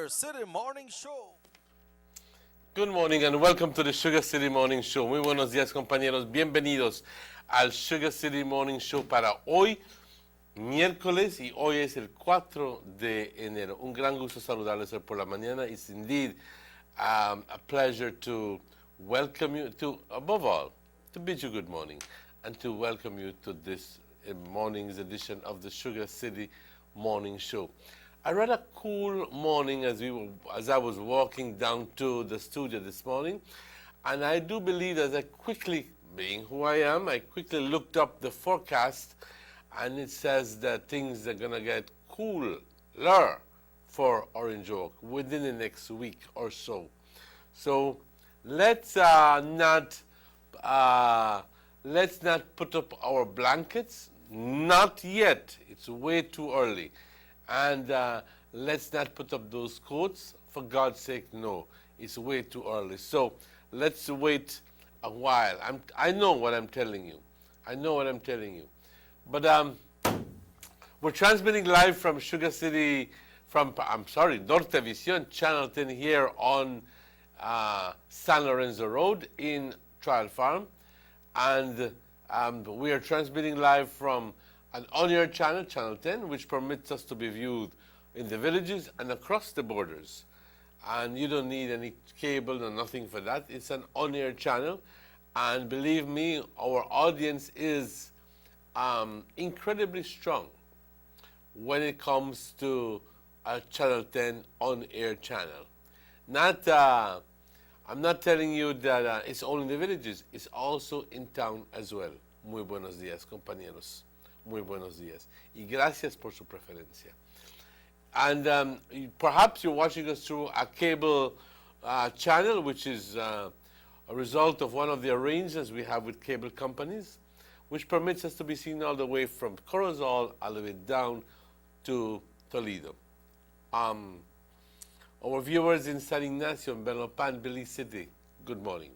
Sugar City Morning Show. Good morning and welcome to the Sugar City Morning Show. Muy buenos días, compañeros. Bienvenidos al Sugar City Morning Show para hoy, miércoles, y hoy es el 4 de enero. Un gran gusto saludarles hoy por la mañana. It's indeed a pleasure to welcome you to, above all, to bid you good morning and to welcome you to this morning's edition of the Sugar City Morning Show. I read a cool morning as I was walking down to the studio this morning, and I do believe as I quickly, being who I am, I quickly looked up the forecast, and it says that things are gonna get cooler for Orange Oak within the next week or so. So let's not put up our blankets. Not yet. It's way too early. And let's not put up those coats. For God's sake, no. It's way too early. So let's wait a while. I know what I'm telling you. I know what I'm telling you. But we're transmitting live from Sugar City, Nortevisión, Channel 10 here on San Lorenzo Road in Trial Farm. And we are transmitting live from an on-air channel, Channel 10, which permits us to be viewed in the villages and across the borders. And you don't need any cable or nothing for that. It's an on-air channel. And believe me, our audience is incredibly strong when it comes to a Channel 10 on-air channel. I'm not telling you that it's only in the villages. It's also in town as well. Muy buenos días, compañeros. Muy buenos días. Y gracias por su preferencia. And perhaps you're watching us through a cable channel, which is a result of one of the arrangements we have with cable companies, which permits us to be seen all the way from Corozal all the way down to Toledo. Our viewers in San Ignacio, Bellopan, Belize City, good morning.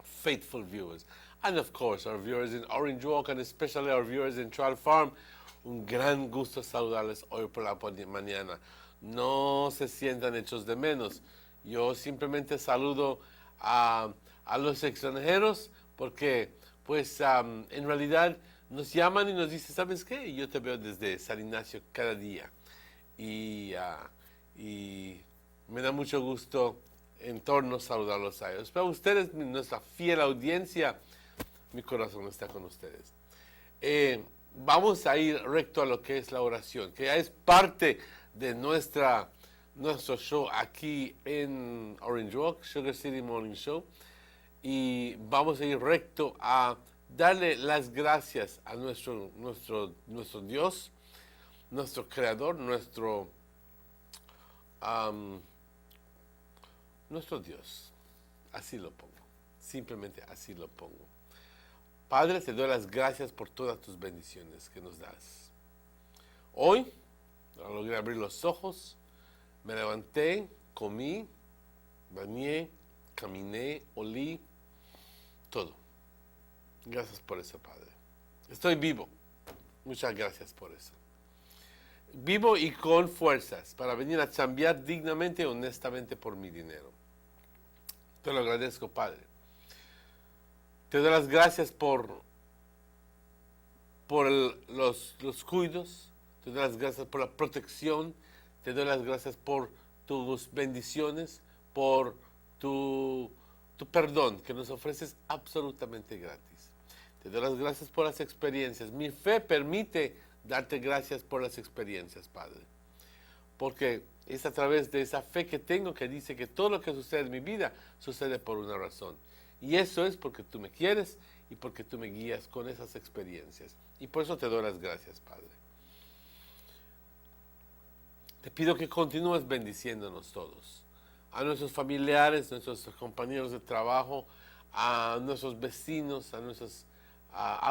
Faithful viewers. And of course, our viewers in Orange Walk and especially our viewers in Trial Farm, un gran gusto saludarles hoy por la mañana. No se sientan hechos de menos. Yo simplemente saludo a los extranjeros porque, pues, en realidad nos llaman y nos dicen, ¿sabes qué? Yo te veo desde San Ignacio cada día. Y me da mucho gusto en torno saludarlos a ellos. Pero ustedes, nuestra fiel audiencia, mi corazón está con ustedes. Vamos a ir recto a lo que es la oración, que ya es parte de nuestro show aquí en Orange Walk, Sugar City Morning Show. Y vamos a ir recto a darle las gracias a nuestro Dios, nuestro Creador, nuestro Dios. Así lo pongo. Simplemente así lo pongo. Padre, te doy las gracias por todas tus bendiciones que nos das. Hoy logré abrir los ojos, me levanté, comí, bañé, caminé, olí, todo. Gracias por eso, Padre. Estoy vivo. Muchas gracias por eso. Vivo y con fuerzas para venir a chambear dignamente y honestamente por mi dinero. Te lo agradezco, Padre. Te doy las gracias por los cuidos, te doy las gracias por la protección, te doy las gracias por tus bendiciones, por tu perdón que nos ofreces absolutamente gratis. Te doy las gracias por las experiencias. Mi fe permite darte gracias por las experiencias, Padre. Porque es a través de esa fe que tengo que dice que todo lo que sucede en mi vida sucede por una razón. Y eso es porque tú me quieres y porque tú me guías con esas experiencias. Y por eso te doy las gracias, Padre. Te pido que continúes bendiciéndonos todos. A nuestros familiares, a nuestros compañeros de trabajo, a nuestros vecinos,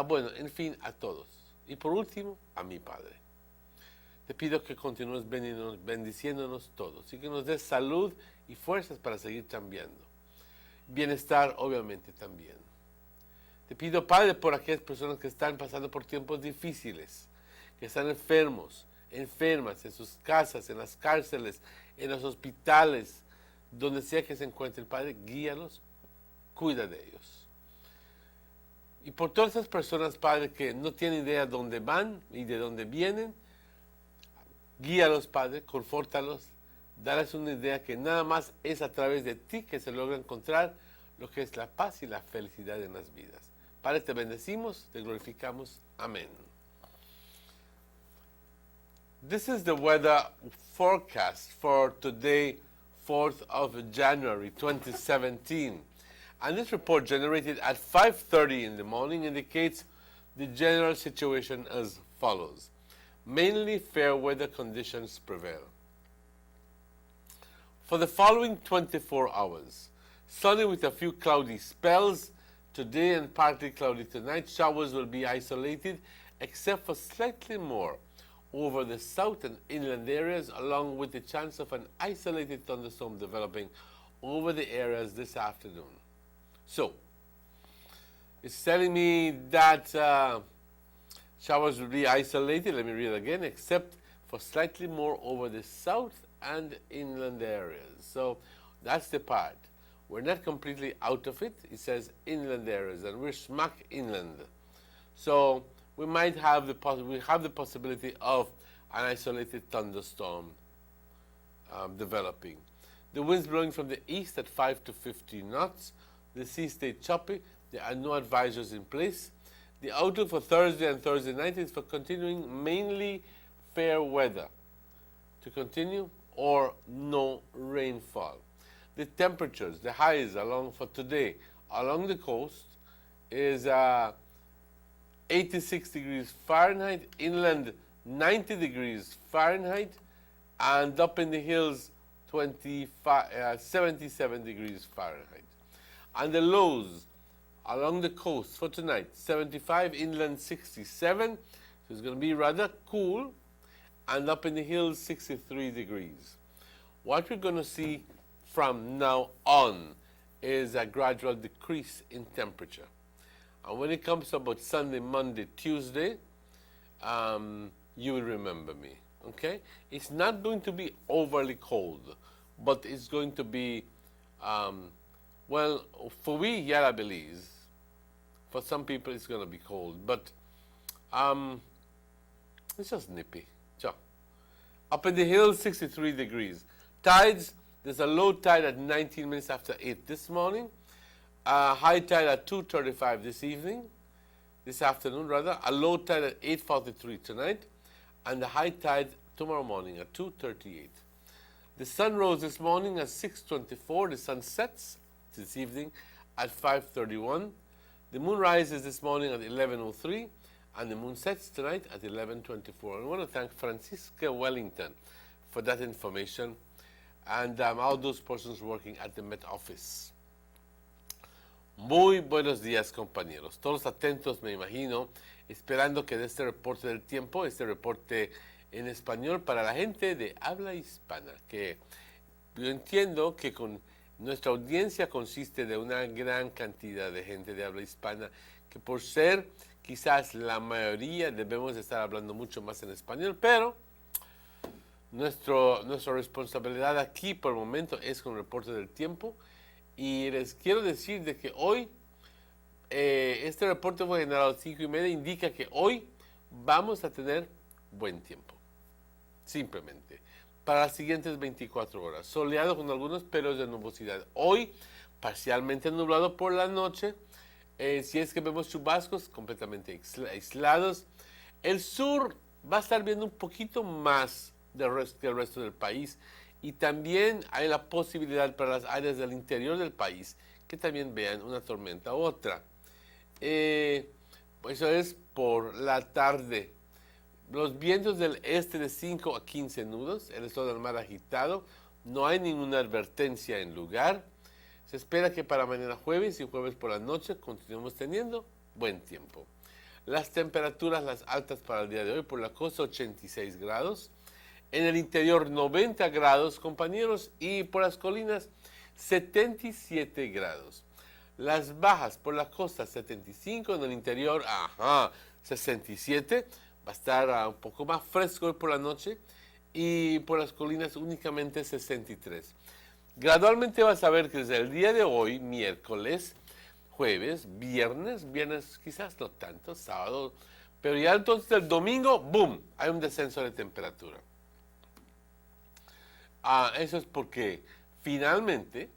bueno, en fin, a todos. Y por último, a mi Padre. Te pido que continúes bendiciéndonos todos y que nos des salud y fuerzas para seguir cambiando. Bienestar, obviamente, también. Te pido, Padre, por aquellas personas que están pasando por tiempos difíciles, que están enfermos, enfermas, en sus casas, en las cárceles, en los hospitales, donde sea que se encuentren, Padre, guíalos, cuida de ellos. Y por todas esas personas, Padre, que no tienen idea de dónde van y de dónde vienen, guíalos, Padre, confórtalos, darles una idea que nada más es a través de ti que se logra encontrar lo que es la paz y la felicidad en las vidas. Padre, te bendecimos, te glorificamos. Amén. This is the weather forecast for today, 4th of January 2017. And this report, generated at 5:30 in the morning, indicates the general situation as follows. Mainly fair weather conditions prevail. For the following 24 hours, sunny with a few cloudy spells today and partly cloudy tonight. Showers will be isolated, except for slightly more over the south and inland areas, along with the chance of an isolated thunderstorm developing over the areas this afternoon. So, it's telling me that showers will be isolated, let me read again, except for slightly more over the south and inland areas. So, that's the part. We're not completely out of it. It says inland areas, and we're smack inland. So, we might have the possibility of an isolated thunderstorm developing. The winds blowing from the east at 5 to 15 knots. The sea stayed choppy. There are no advisories in place. The outlook for Thursday and Thursday night is for continuing mainly fair weather to continue, or no rainfall. The temperatures, the highs for today along the coast is 86 degrees Fahrenheit, inland 90 degrees Fahrenheit, and up in the hills 77 degrees Fahrenheit. And the lows along the coast for tonight, 75, inland 67, so it's going to be rather cool, and up in the hills 63 degrees. What we're going to see from now on is a gradual decrease in temperature. And when it comes about Sunday, Monday, Tuesday, you will remember me, okay? It's not going to be overly cold, but it's going to be, well, for we, Yara Belize, for some people it's going to be cold, but it's just nippy. So, up in the hills, 63 degrees. Tides, there's a low tide at 19 minutes after 8 this morning. High tide at 2:35 this afternoon, a low tide at 8:43 tonight, and the high tide tomorrow morning at 2:38. The sun rose this morning at 6:24. The sun sets this evening at 5:31. The moon rises this morning at 11:03, and the moon sets tonight at 11:24. I want to thank Francisca Wellington for that information, and all those persons working at the Met Office. Muy buenos días, compañeros. Todos atentos, me imagino, esperando que de este reporte del tiempo, este reporte en español para la gente de habla hispana, que yo entiendo que con nuestra audiencia consiste de una gran cantidad de gente de habla hispana, que por ser quizás la mayoría debemos estar hablando mucho más en español, pero nuestra responsabilidad aquí por el momento es con el reporte del tiempo. Y les quiero decir de que hoy, este reporte fue generado a las 5:30, indica que hoy vamos a tener buen tiempo. Simplemente. Para las siguientes 24 horas. Soleado con algunos pelos de nubosidad. Hoy, parcialmente nublado por la noche. Si es que vemos chubascos completamente aislados. El sur va a estar viendo un poquito más que el resto del país. Y también hay la posibilidad para las áreas del interior del país que también vean una tormenta u otra. Eso es por la tarde. Los vientos del este de 5 a 15 nudos, el estado del mar agitado, no hay ninguna advertencia en lugar. Se espera que para mañana jueves y jueves por la noche continuemos teniendo buen tiempo. Las temperaturas, las altas para el día de hoy, por la costa 86 grados. En el interior 90 grados, compañeros, y por las colinas 77 grados. Las bajas por la costa 75, en el interior, 67. Va a estar un poco más fresco hoy por la noche y por las colinas únicamente 63. Gradualmente vas a ver que desde el día de hoy, miércoles, jueves, viernes quizás no tanto, sábado, pero ya entonces el domingo, ¡boom!, hay un descenso de temperatura. Eso es porque finalmente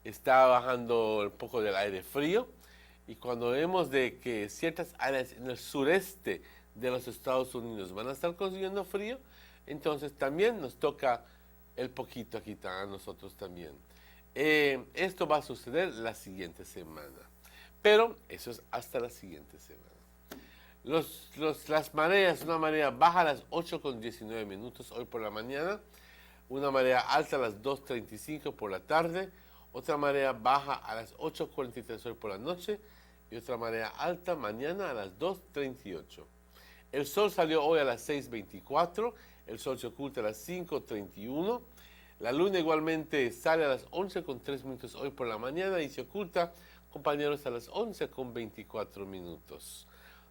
está bajando un poco del aire frío, y cuando vemos de que ciertas áreas en el sureste de los Estados Unidos van a estar consiguiendo frío, entonces también nos toca el poquito aquí a nosotros también. Esto va a suceder la siguiente semana, pero eso es hasta la siguiente semana. Las mareas, una marea baja a las 8:19 hoy por la mañana, una marea alta a las 2:35 por la tarde, otra marea baja a las 8:43 hoy por la noche y otra marea alta mañana a las 2:38. El sol salió hoy a las 6:24, el sol se oculta a las 5:31. La luna igualmente sale a las 11:03 hoy por la mañana y se oculta, compañeros, a las 11:24.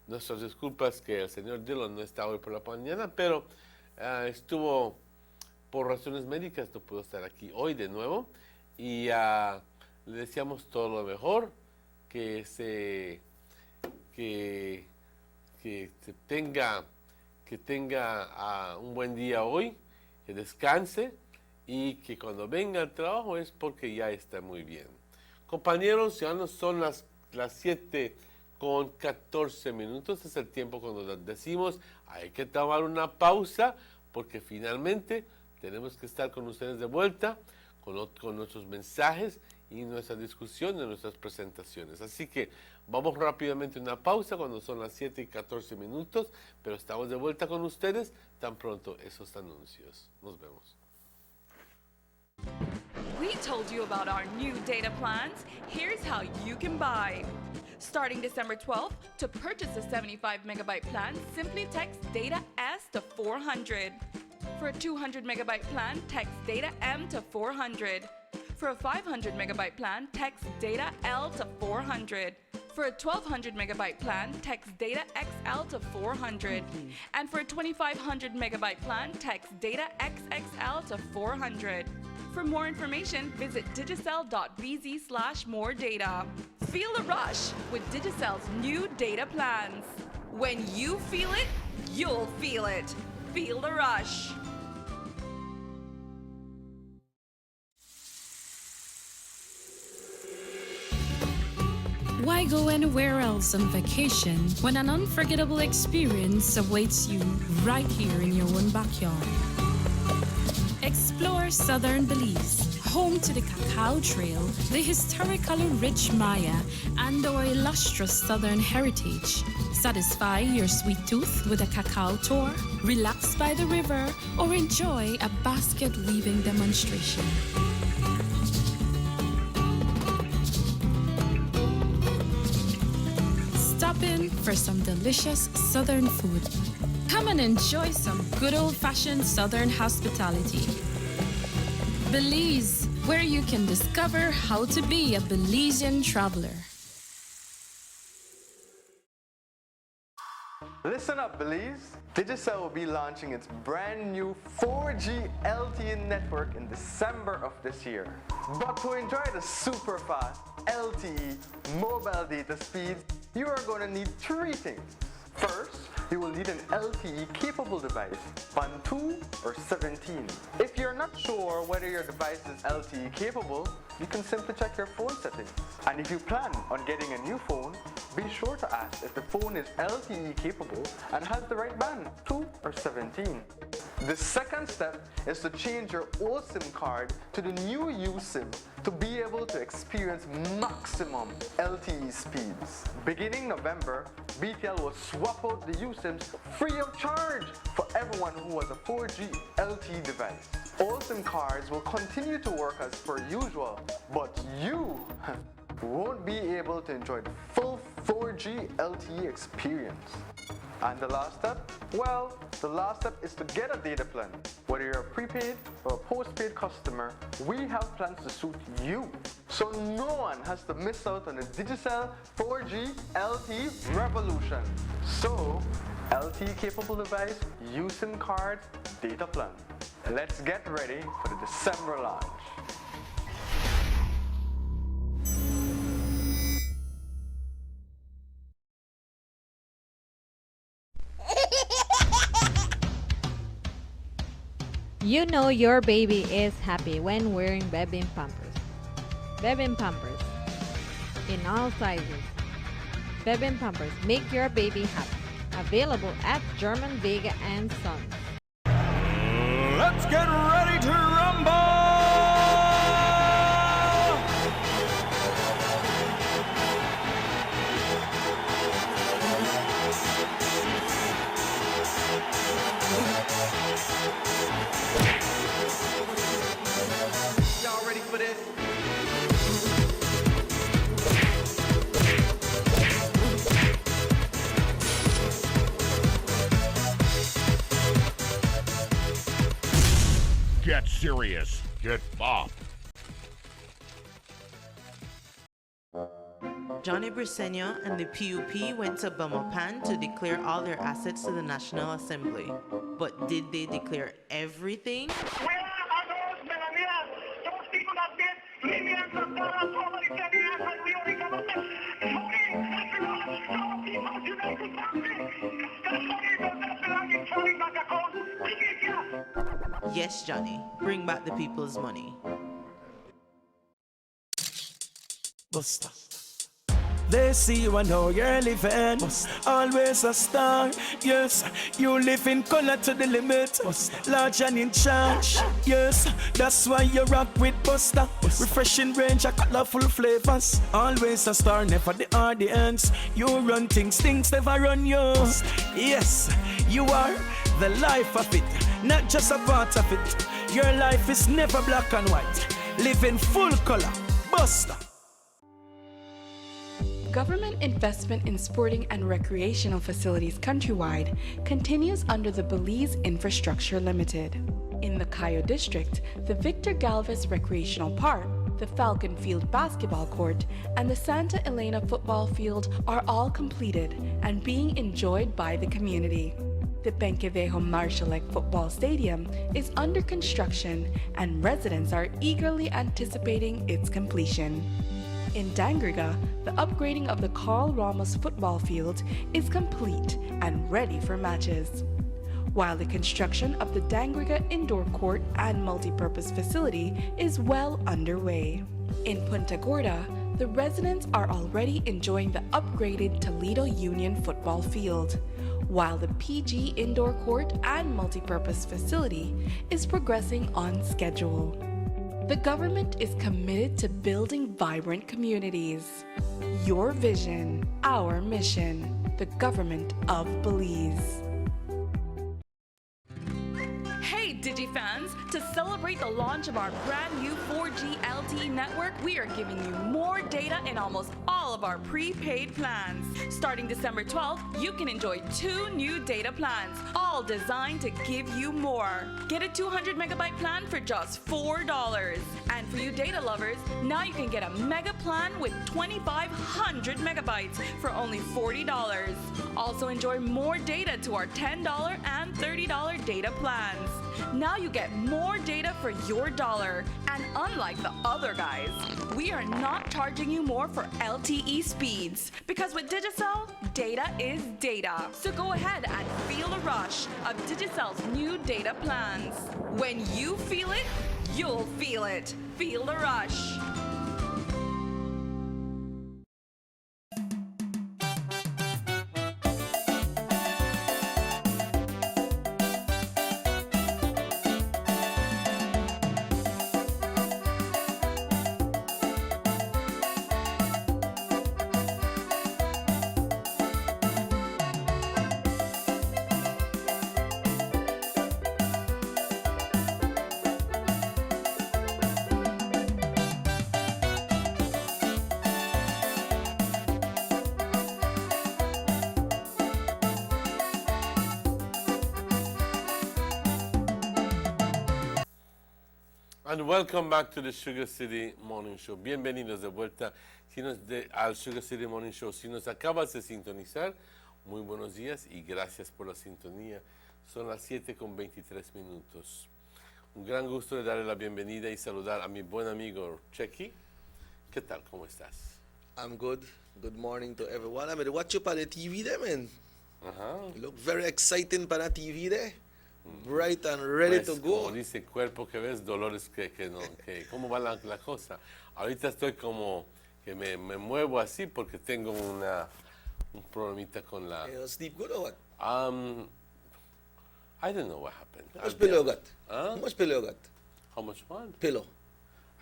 Nuestras disculpas que el señor Dillon no está hoy por la mañana, pero estuvo por razones médicas, no pudo estar aquí hoy de nuevo. Y le deseamos todo lo mejor, que tenga un buen día hoy, que descanse y que cuando venga al trabajo es porque ya está muy bien. Compañeros, ya no son las 7:14, es el tiempo cuando decimos hay que tomar una pausa porque finalmente tenemos que estar con ustedes de vuelta con nuestros mensajes y nuestra discusión de nuestras presentaciones. Así que vamos rápidamente a una pausa cuando son las 7:14, pero estamos de vuelta con ustedes tan pronto esos anuncios. Nos vemos. We told you about our new data plans. Here's how you can buy. Starting December 12th, to purchase a 75 megabyte plan, simply text data S to 400. For a 200 megabyte plan, text data M to 400. For a 500 megabyte plan, text data L to 400. For a 1200 megabyte plan, text data XL to 400. And for a 2500 megabyte plan, text data XXL to 400. For more information, visit digicel.bz/more data. Feel the rush with Digicel's new data plans. When you feel it, you'll feel it. Feel the rush. Why go anywhere else on vacation when an unforgettable experience awaits you right here in your own backyard? Explore southern Belize, home to the Cacao Trail, the historically rich Maya, and our illustrious southern heritage. Satisfy your sweet tooth with a cacao tour, relax by the river, or enjoy a basket weaving demonstration. Stop in for some delicious southern food. Come and enjoy some good old-fashioned southern hospitality. Belize, where you can discover how to be a Belizean traveler. Listen up, Belize. Digicel will be launching its brand new 4G LTE network in December of this year. But to enjoy the super fast LTE mobile data speeds, you are going to need three things. First, you will need an LTE capable device, Band 2 or 17. If you're not sure whether your device is LTE capable, you can simply check your phone settings. And if you plan on getting a new phone, be sure to ask if the phone is LTE capable and has the right band, 2 or 17. The second step is to change your old SIM card to the new USIM to be able to experience maximum LTE speeds. Beginning November, BTL will swap out the USIMs free of charge for everyone who has a 4G LTE device. All SIM cards will continue to work as per usual, but you won't be able to enjoy the full 4G LTE experience. And the last step? Well, the last step is to get a data plan. Whether you're a prepaid or a postpaid customer, we have plans to suit you. So no one has to miss out on the Digicel 4G LTE revolution. So, LTE capable device, USIM card, data plan. Let's get ready for the December launch. You know your baby is happy when wearing Bebin Pampers. Bebin Pampers in all sizes. Bebin Pampers make your baby happy. Available at German Vega and Sons. Let's get ready to rumble! Y'all ready for this? Get serious. Get bopped. Johnny Briceño and the PUP went to Belmopan to declare all their assets to the National Assembly. But did they declare everything? Yes, Johnny. Bring back the people's money. Buster. They see you and how you're living. Buster. Always a star. Yes, you live in color to the limit. Buster. Large and in charge. Yes, that's why you rock with Buster. Refreshing range of colorful flavors. Always a star, never the audience. You run things never run you. Buster. Yes, you are the life of it, not just a part of it. Your life is never black and white. Live in full color. Buster. Government investment in sporting and recreational facilities countrywide continues under the Belize Infrastructure Limited. In the Cayo District, the Victor Galvez Recreational Park, the Falcon Field Basketball Court, and the Santa Elena Football Field are all completed and being enjoyed by the community. The Penquevejo Marshallek Football Stadium is under construction and residents are eagerly anticipating its completion. In Dangriga, the upgrading of the Carl Ramos football field is complete and ready for matches, while the construction of the Dangriga indoor court and multipurpose facility is well underway. In Punta Gorda, the residents are already enjoying the upgraded Toledo Union football field, while the PG indoor court and multipurpose facility is progressing on schedule. The government is committed to building vibrant communities. Your vision, our mission, the government of Belize. Hey DigiFans, to celebrate the launch of our brand new 4G LTE network, we are giving you more data in almost all of our prepaid plans. Starting December 12th, you can enjoy 2 new data plans, all designed to give you more. Get a 200 megabyte plan for just $4. And for you data lovers, now you can get a mega plan with 2,500 megabytes for only $40. Also enjoy more data to our $10 and $30 data plans. Now you get more data for your dollar. And unlike the other guys, we are not charging you more for LTE speeds. Because with Digicel, data is data. So go ahead and feel the rush of Digicel's new data plans. When you feel it, you'll feel it. Feel the rush. And welcome back to the Sugar City Morning Show. Bienvenidos de vuelta al Sugar City Morning Show. Si nos acabas de sintonizar, muy buenos días y gracias por la sintonía. Son las 7:23. Un gran gusto de darle la bienvenida y saludar a mi buen amigo Checky. ¿Qué tal? ¿Cómo estás? I'm good. Good morning to everyone. I mean, watch you on the TV there, man. You look very exciting on the TV there. Bright and ready Pues, to go. Como dice cuerpo que ves, dolores que no. ¿Cómo va la cosa? Ahorita estoy como que me muevo así porque tengo un problemita con la... You sleep good or what? I don't know what happened. How much pillow you got? Huh? How much pillow you got? How much one? Pillow.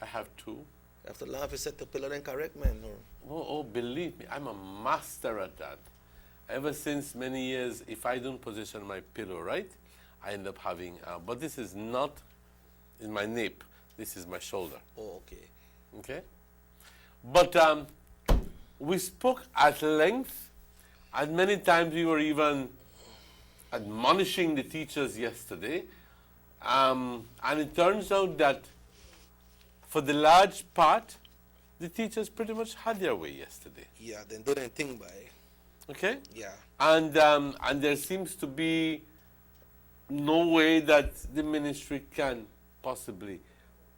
I have two. You have to laugh. You set the pillow then correct, man. Or... Oh, believe me, I'm a master at that. Ever since many years, if I don't position my pillow right, I end up having, but this is not in my nape. This is my shoulder. Oh, okay. Okay? But we spoke at length, and many times we were even admonishing the teachers yesterday. And it turns out that for the large part, the teachers pretty much had their way yesterday. Yeah, then do anything by. Okay? Yeah. And there seems to be no way that the ministry can possibly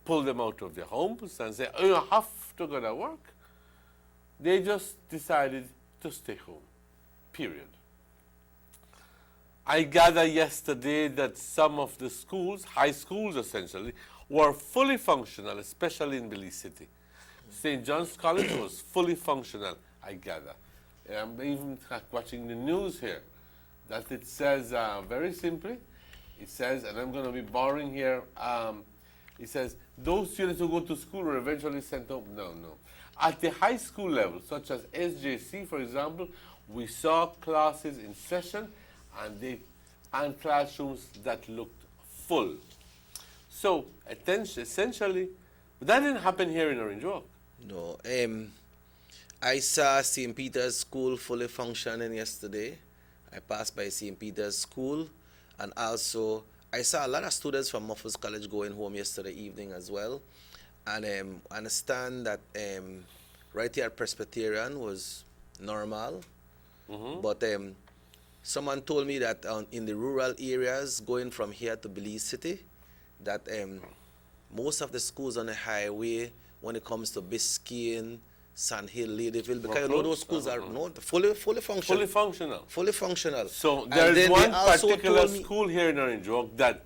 pull them out of their homes and say, oh, you have to go to work. They just decided to stay home, period. I gather yesterday that some of the schools, high schools essentially, were fully functional, especially in Belize City. St. John's College was fully functional, I gather. I'm even watching the news here, that it says very simply, it says, and I'm going to be borrowing here, it says, those students who go to school were eventually sent home. No. At the high school level, such as SJC, for example, we saw classes in session and classrooms that looked full. So, essentially, but that didn't happen here in Orange Walk. No. I saw St. Peter's School fully functioning yesterday. I passed by St. Peter's School, and also I saw a lot of students from Muffles College going home yesterday evening as well. And I understand that right here at Presbyterian was normal. But someone told me that in the rural areas going from here to Belize City, that most of the schools on the highway, when it comes to Biscayne, Sand Hill, Ladyville, because you know those schools are fully functional. Fully functional. Fully functional. So And there's then one they also particular told me- school here in Orange Walk that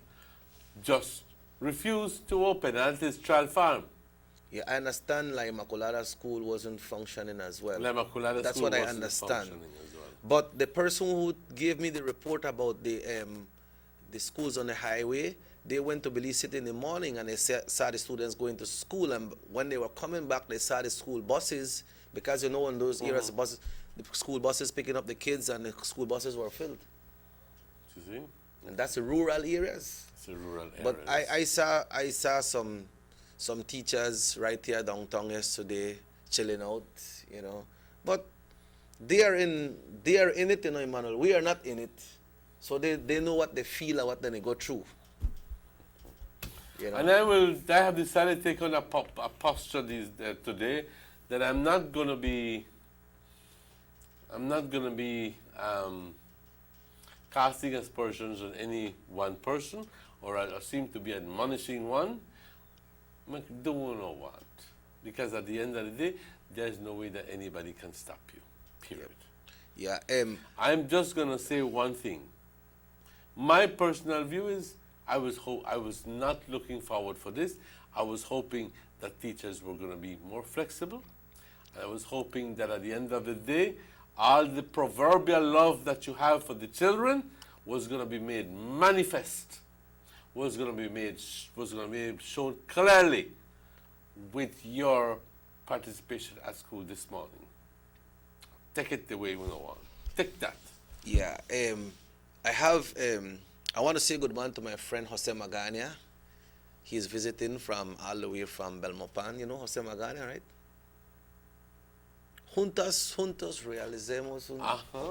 just refused to open, and that is Child Farm. Yeah, I understand La Immaculada School wasn't functioning as well. La Immaculada That's School what I wasn't understand. functioning as well. But the person who gave me the report about the schools on the highway, they went to Belize City in the morning and they saw the students going to school, and when they were coming back, they saw the school buses, because you know in those areas, the school buses picking up the kids, and the school buses were filled. You see? And that's the rural areas. It's a rural area. But I saw some teachers right here downtown yesterday chilling out, you know. But they are in it, you know, Emmanuel. We are not in it. So they know what they feel and what they go through. You know? And I have decided to take on a posture today that I'm not going to be casting aspersions on any one person, or I seem to be admonishing one. I don't know what, because at the end of the day, there's no way that anybody can stop you. Period. Yeah. I'm just going to say one thing. My personal view is I was not looking forward for this. I was hoping that teachers were going to be more flexible. I was hoping that at the end of the day, all the proverbial love that you have for the children was going to be made manifest, was going to be shown clearly with your participation at school this morning. Take it the way we know. Take that. Yeah. I want to say good morning to my friend Jose Magana. He's visiting from all the way from Belmopan. You know Jose Magana, right? Juntos realizemos.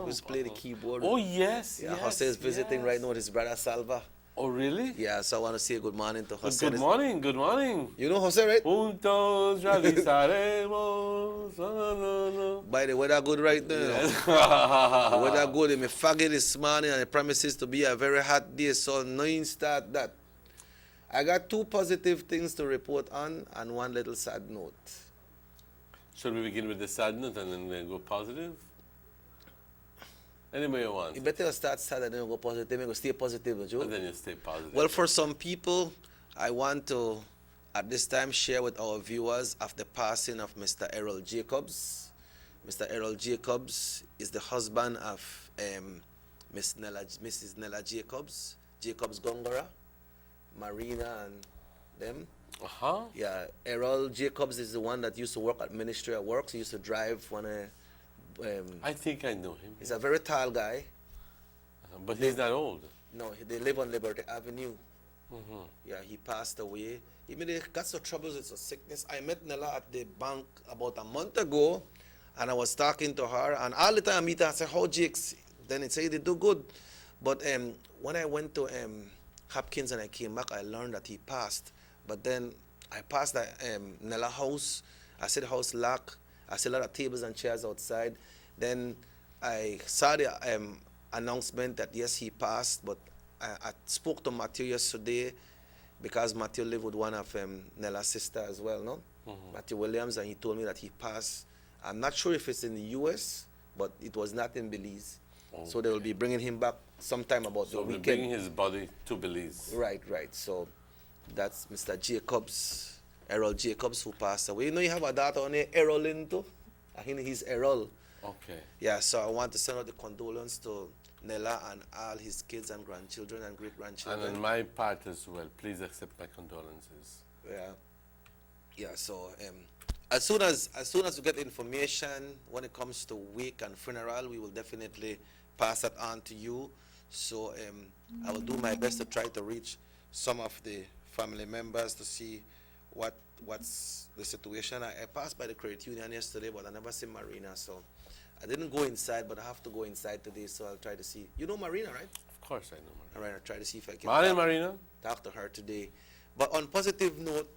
Who's play the keyboard. Oh, yes. Yeah, yes, Jose is visiting yes. right now with his brother Salva. Oh, really? Yeah, so I want to say good morning to Jose. Good morning, good morning. You know Jose, right? Juntos realizaremos. No, no, no. By the weather good right now. Yes. The weather good. I'm foggy this morning and it promises to be a very hot day, so no start that. I got 2 positive things to report on and 1 little sad note. Should we begin with the sad note and then we go positive? Any way you want. You better start sad and then go positive. Go stay positive, Joe. And then you stay positive. Well, for some people, I want to, at this time, share with our viewers of the passing of Mr. Errol Jacobs. Mr. Errol Jacobs is the husband of Mrs. Nella Jacobs, Jacobs Gongora, Marina, and them. Uh-huh. Yeah, Errol Jacobs is the one that used to work at Ministry of Works. He used to drive one of. I think I know him. He's a very tall guy. But he's not old. No, they live on Liberty Avenue. Mm-hmm. Yeah, he passed away. He got some troubles with some sickness. I met Nella at the bank about a month ago, and I was talking to her. And all the time I meet her, I say, "How Jakes?" Then it say they do good. But when I went to Hopkins and I came back, I learned that he passed. But then I passed the Nella house. I see the house locked. I see a lot of tables and chairs outside. Then I saw the announcement that yes, he passed, but I spoke to Matthew yesterday because Matthew lived with one of Nella's sister as well, no? Mm-hmm. Matthew Williams, and he told me that he passed. I'm not sure if it's in the U.S., but it was not in Belize. Okay. So they will be bringing him back sometime about the weekend. Bringing his body to Belize. Right. So that's Mr. Jacobs. Errol Jacobs, who passed away. You know you have a daughter on there, Errolyn too? I think he's Errol. Okay. Yeah, so I want to send out the condolence to Nella and all his kids and grandchildren and great-grandchildren. And on my part as well, please accept my condolences. Yeah, so as soon as we get information when it comes to wake and funeral, we will definitely pass that on to you. So I will do my best to try to reach some of the family members to see what's the situation. I passed by the credit union yesterday, but I never seen Marina, so I didn't go inside, but I have to go inside today, so I'll try to see. You know Marina, right? Of course I know Marina. All right, I'll try to see if I can Morning, Marina. talk to her today. But on positive note,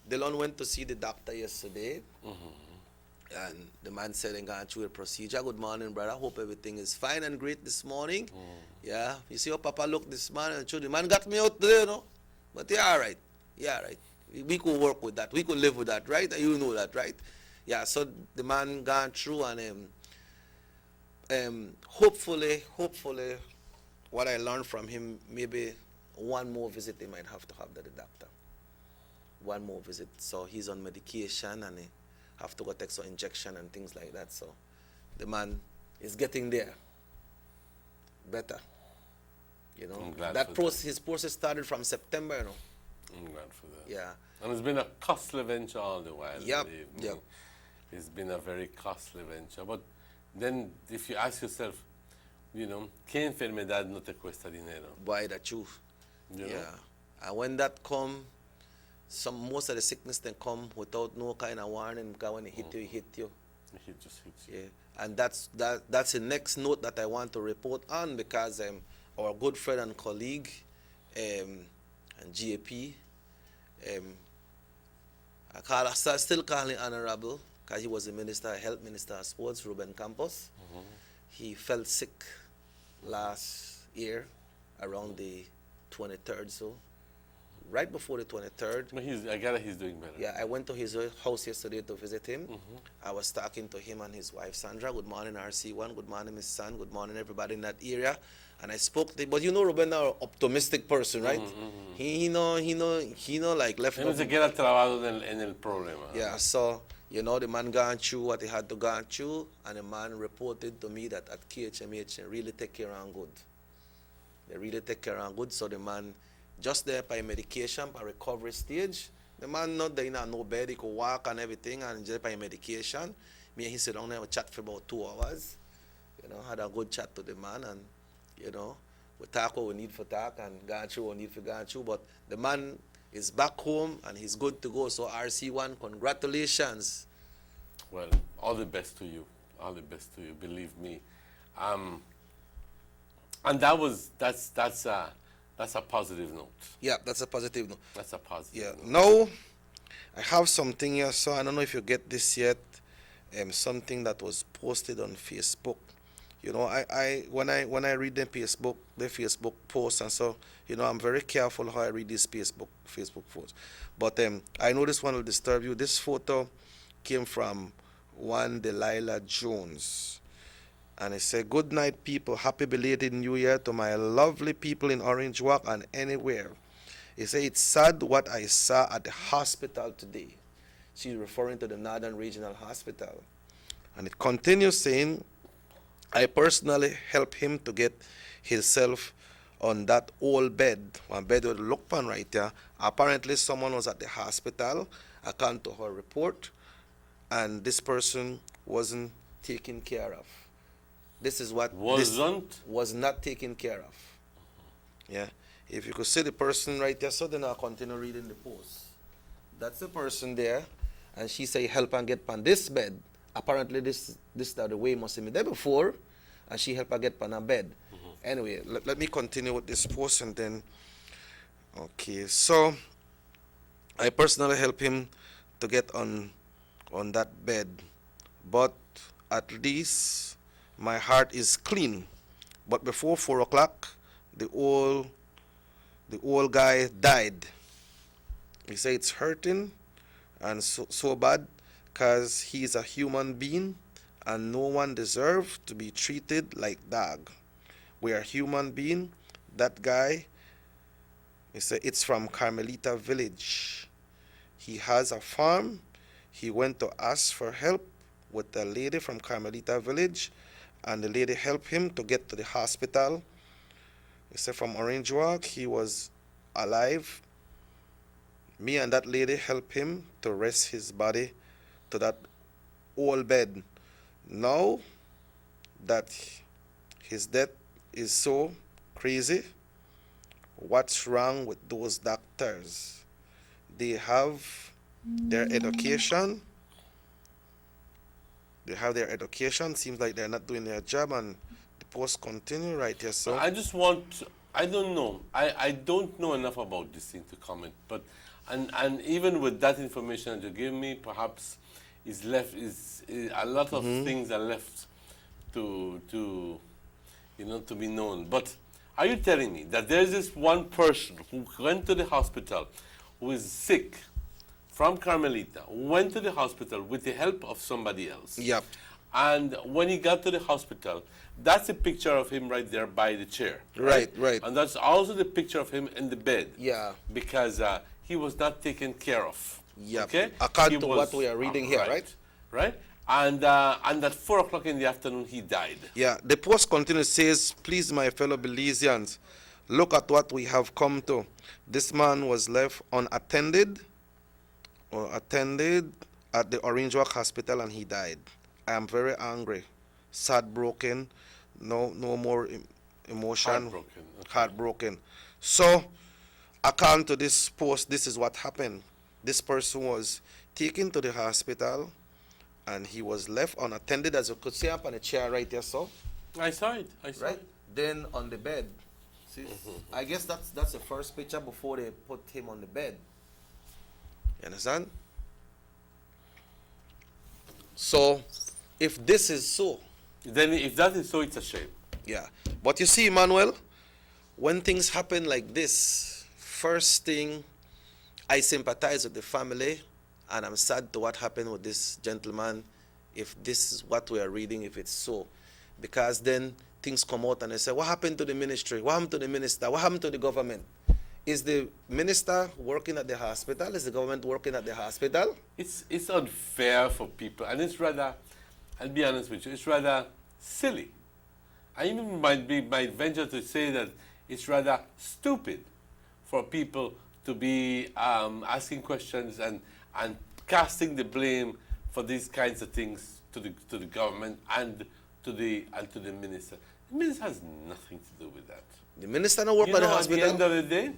Dylan went to see the doctor yesterday, and the man said they're going through a procedure. Good morning, brother. Hope everything is fine and great this morning. Yeah, you see how Papa looked this morning? The man got me out there, you know? But yeah, all right. Yeah, right. We could work with that. We could live with that, right? You know that, right? Yeah, so the man gone through, and hopefully, what I learned from him, maybe one more visit he might have to have to the doctor. One more visit. So he's on medication and he have to go take some injection and things like that. So the man is getting there. Better. You know, that process, his process started from September, you know. I'm glad for that. Yeah. And it's been a costly venture all the while. Yep. Believe me. Yep. It's been a very costly venture. But then if you ask yourself, you know, ¿qué enfermedad no te cuesta dinero? Boy, the truth. You know? Yeah. And when that come, most of the sickness then come without no kind of warning, because when it hit you, it hit you. It just hits you. Yeah. And that's the next note that I want to report on, because our good friend and colleague and GAP, I still call him honorable, because he was the minister, health minister of sports, Ruben Campos. He fell sick last year around the 23rd, so right before the 23rd. But I gather he's doing better. Yeah, I went to his house yesterday to visit him. I was talking to him and his wife Sandra. Good morning, RC1. Good morning, Miss San. Good morning, everybody in that area. And I spoke to him, but you know, Ruben, an optimistic person, right? He know, like left. He was a get trabado en el problema. Yeah, so you know, the man gone through what he had to go through, and the man reported to me that at KHMH they really take care of him good. They really take care of him good. So the man just there by medication, by recovery stage. The man not there in no bed, he could walk and everything, and just by medication. Me and he sit down there and chat for about 2 hours. You know, had a good chat to the man, and you know, we talk what we need for talk and go through what we need for go through. But the man is back home and he's good to go. So RC1, congratulations. Well, all the best to you. All the best to you. Believe me. And that's That's a positive note. Yeah, that's a positive note. That's a positive Yeah. note. Now, I have something here, so I don't know if you get this yet. Something that was posted on Facebook. You know, when I read the Facebook posts, and so, you know, I'm very careful how I read these Facebook posts. But I know this one will disturb you. This photo came from one Delilah Jones, and it said, "Good night, people. Happy belated New Year to my lovely people in Orange Walk and anywhere." He said, "It's sad what I saw at the hospital today." She's referring to the Northern Regional Hospital. And it continues saying, "I personally helped him to get himself on that old bed." One bed with a look pan right there. Apparently someone was at the hospital, according to her report, and this person wasn't taken care of. This is what was not taken care of. Yeah. If you could see the person right there, so then I'll continue reading the post. That's the person there, and she say help and get on this bed. Apparently this is the way must have been there before, and she help her get on a bed. Anyway, let me continue with this post and then, okay, so I personally help him to get on that bed, but at least my heart is clean. But before 4 o'clock, the old guy died. He said it's hurting and so bad because he's a human being and no one deserves to be treated like dog. We are human being. That guy, he said it's from Carmelita Village. He has a farm. He went to ask for help with a lady from Carmelita Village, and the lady helped him to get to the hospital. He said from Orange Walk, he was alive. Me and that lady helped him to rest his body to that old bed. Now that his death is so crazy, what's wrong with those doctors? They have their education. They have their education. Seems like they're not doing their job, and the post continue right here. So I don't know. I don't know enough about this thing to comment. But and even with that information that you gave me, perhaps is a lot of things are left to be known. But are you telling me that there's this one person who went to the hospital, who is sick, from Carmelita, went to the hospital with the help of somebody else? Yep. And when he got to the hospital, that's a picture of him right there by the chair. Right. And that's also the picture of him in the bed. Yeah. Because he was not taken care of. Yep. Okay? According to what we are reading here, right? Right. And at 4 o'clock in the afternoon, he died. Yeah. The post continues, says, "Please, my fellow Belizeans, look at what we have come to. This man was left unattended or attended at the Orange Walk Hospital, and he died. I am very angry, sad, broken, no more emotion, Heartbroken. Okay. heartbroken." So, according to this post, this is what happened. This person was taken to the hospital, and he was left unattended, as you could see up on a chair right there, so. I saw it. Right? Then on the bed. See? I guess that's the first picture before they put him on the bed. You understand? So, if this is so, Then if that is so, it's a shame. yeah. But you see, Emmanuel, when things happen like this, first thing, I sympathize with the family, and I'm sad to what happened with this gentleman, if this is what we are reading, if it's so. Because then things come out and they say, what happened to the ministry? What happened to the minister? What happened to the government? Is the minister working at the hospital? Is the government working at the hospital? It's unfair for people, and it's rather, I'll be honest with you, it's rather silly. I even might venture to say that it's rather stupid for people to be asking questions and casting the blame for these kinds of things to the government and to the minister. The minister has nothing to do with that. The minister not work at the hospital? At the end of the day,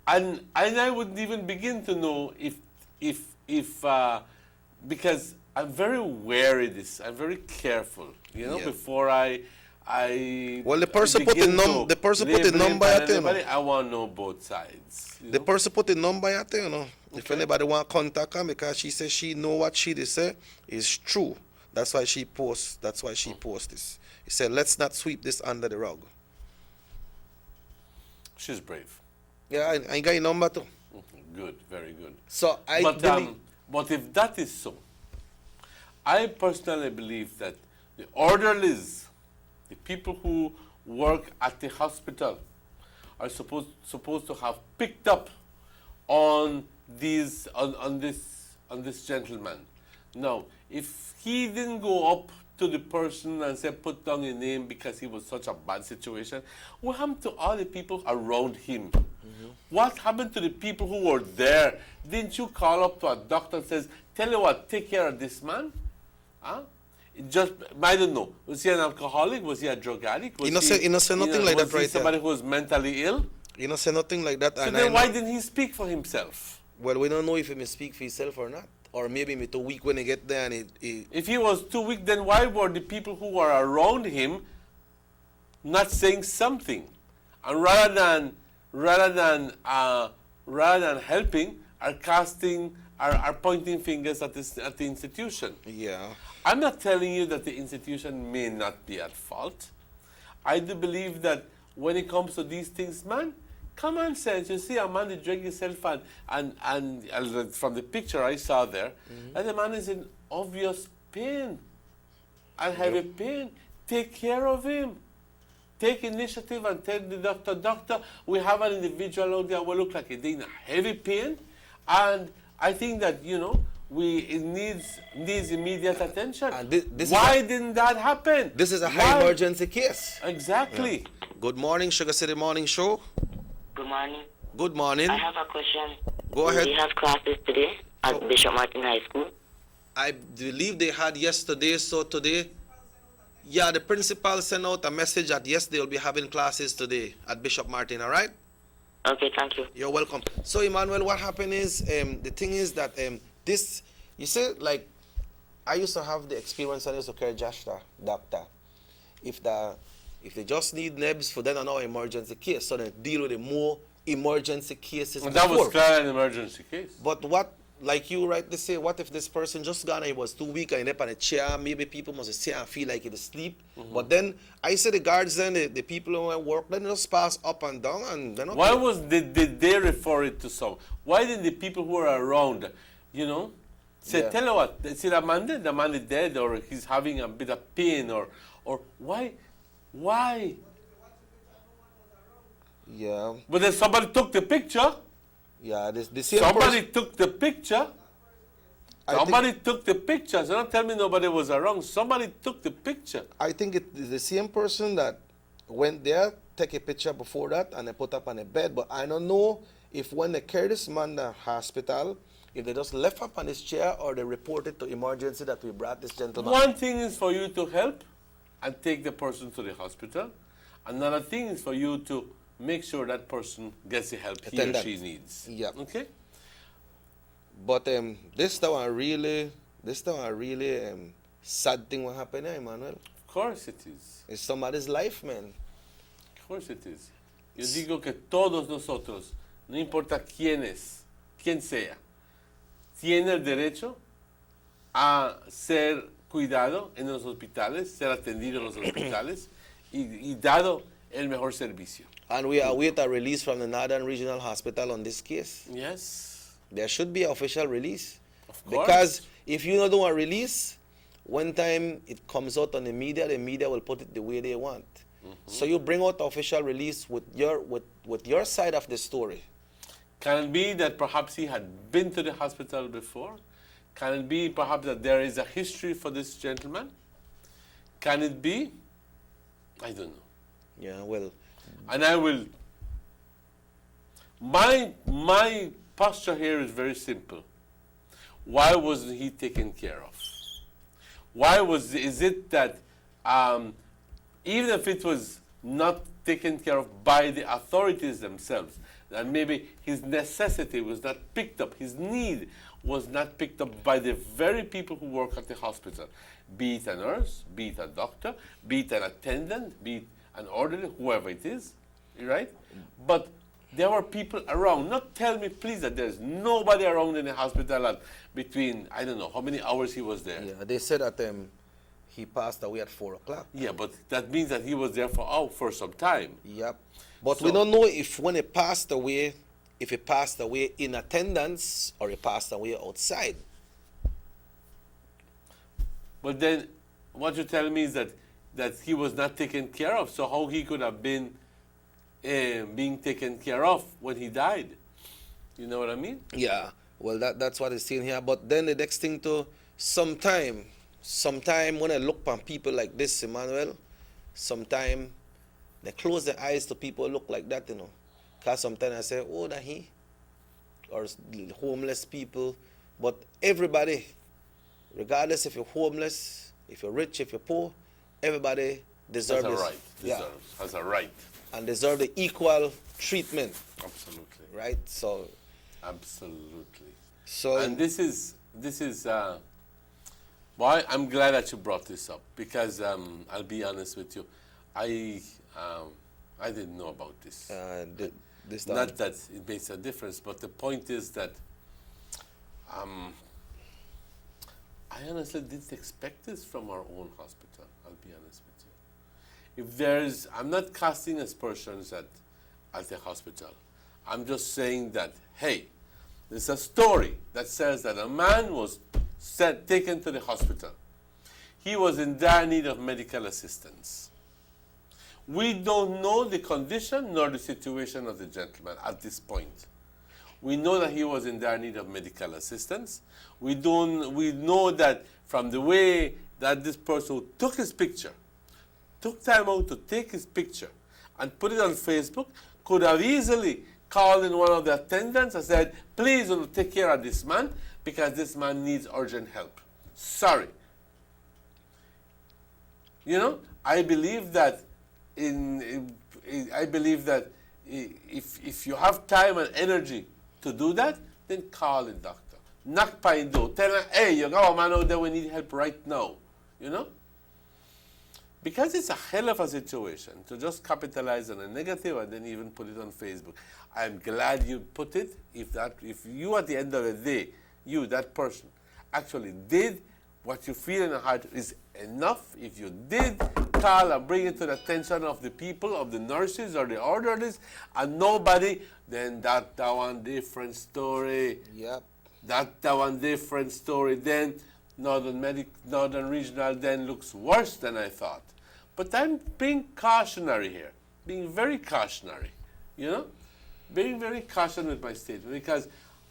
and I wouldn't even begin to know if because I'm very wary of this. I'm very careful, Yeah. before I Well, the person put the number at you, know. I want to know both sides. The person put the number at you, know. If anybody want to contact her, because she says she know what she did say is true. That's why she posts. That's why she posts this. He said, "Let's not sweep this under the rug." She's brave. Yeah, I got your number too. Good, very good. So but if that is so, I personally believe that the orderlies, the people who work at the hospital, are supposed to have picked up on this gentleman. Now, if he didn't go up to the person and say put down your name because he was such a bad situation, what happened to all the people around him? What happened to the people who were there? Didn't you call up to a doctor and says, tell you what, take care of this man? Huh? Just, I don't know. Was he an alcoholic? Was he a drug addict? You know, say nothing like that, right? Was he somebody who was mentally ill? You know, say nothing like that. So and then why didn't he speak for himself? Well, we don't know if he may speak for himself or not. Or maybe he too weak when he get there and If he was too weak, then why were the people who were around him not saying something? And rather than helping, are pointing fingers at the institution. Yeah. I'm not telling you that the institution may not be at fault. I do believe that when it comes to these things, man, common sense. You see a man that drag himself and from the picture I saw there, that the man is in obvious pain and heavy pain. Take care of him. Take initiative and tell the doctor, we have an individual out there who look like he's in heavy pain, and I think that, you know, it needs immediate attention. And Why didn't that happen? This is a high emergency case. Exactly. Yeah. Good morning, Sugar City Morning Show. Good morning. Good morning. I have a question. Go ahead. Do you have classes today at Bishop Martin High School? I believe they had yesterday, so today, yeah, the principal sent out a message that yes, they'll be having classes today at Bishop Martin, all right? Okay, thank you. You're welcome. So, Emmanuel, what happened is, the thing is that this, you say, like, I used to have the experience, I used to carry Joshua, doctor. If they just need nebs for then an emergency case, so they deal with the more emergency cases. And that was clearly an emergency case. But what, like you rightly say, what if this person just gone and he was too weak and he up on a chair? Maybe people must say and feel like he's asleep. But then I say the guards then, the people who at work, then just pass up and down and they're not. Why did they refer it to some? Why didn't the people who were around, you know, say, tell you what, see the man is dead, or he's having a bit of pain, or why? Yeah. But then somebody took the picture. Yeah, the same somebody took the picture. Somebody took the picture. So don't tell me nobody was around. Somebody took the picture. I think it's the same person that went there, take a picture before that, and they put up on a bed. But I don't know if when they carry this man to the hospital, if they just left up on his chair or they reported to emergency that we brought this gentleman. One thing is for you to help and take the person to the hospital. Another thing is for you to make sure that person gets the help he or she needs. Yeah. Okay? But this time a really sad thing will happen, Emmanuel. Of course it is. It's somebody's life, man. Of course it is. Yo digo que todos nosotros, no importa quién sea, tiene el derecho a ser cuidado en los hospitales, ser atendido en los hospitales y dado el mejor servicio. And we await a release from the Northern Regional Hospital on this case. Yes. There should be an official release. Of course. Because if you don't do a release, one time it comes out on the media will put it the way they want. So you bring out the official release with your side of the story. Can it be that perhaps he had been to the hospital before? Can it be perhaps that there is a history for this gentleman? Can it be? I don't know. Yeah, well. And I will. My posture here is very simple. Why wasn't he taken care of? Is it that even if it was not taken care of by the authorities themselves, that maybe his necessity was not picked up, his need was not picked up by the very people who work at the hospital, be it a nurse, be it a doctor, be it an attendant, be it an orderly, whoever it is, right? But there were people around. Not tell me, please, that there's nobody around in the hospital at between, I don't know, how many hours he was there. Yeah, they said that he passed away at 4 o'clock. Yeah, but that means that he was there for some time. Yep. But So- we don't know if when he passed away, if he passed away in attendance or he passed away outside. But then what you tell me is that he was not taken care of. So how he could have been being taken care of when he died? You know what I mean? Yeah. Well, that's what it's saying here. But then the next thing too, sometime when I look on people like this, Emmanuel, sometime they close their eyes to people who look like that, you know. Because sometimes I say, oh, that he, or homeless people. But everybody, regardless if you're homeless, if you're rich, if you're poor, everybody deserves Has a this. right. Has a right. And deserve the equal treatment, Absolutely. right? So, Absolutely. so And this is why I'm glad that you brought this up, because I'll be honest with you, I didn't know about this. this Not that it makes a difference, but the point is that I honestly didn't expect this from our own hospital. I'll be honest with you. If there's, I'm not casting aspersions at the hospital. I'm just saying that, hey, there's a story that says that a man was taken to the hospital. He was in dire need of medical assistance. We don't know the condition nor the situation of the gentleman at this point. We know that he was in dire need of medical assistance. We know that from the way that this person who took his picture, took time out to take his picture and put it on Facebook, could have easily called in one of the attendants and said, please take care of this man because this man needs urgent help. Sorry. You know, I believe that if you have time and energy to do that, then call the doctor. Knock by the door. Tell him, hey, you got a man out there, we need help right now. You know? Because it's a hell of a situation to just capitalize on a negative and then even put it on Facebook. I'm glad you put it. If you at the end of the day, you, that person, actually did what you feel in the heart is enough. If you did call and bring it to the attention of the people, of the nurses or the orderlies, and nobody, then that one different story. Yep. That one different story. Then Northern Regional then looks worse than I thought. But I'm being cautionary here, being very cautionary, you know, being very cautionary with my statement, because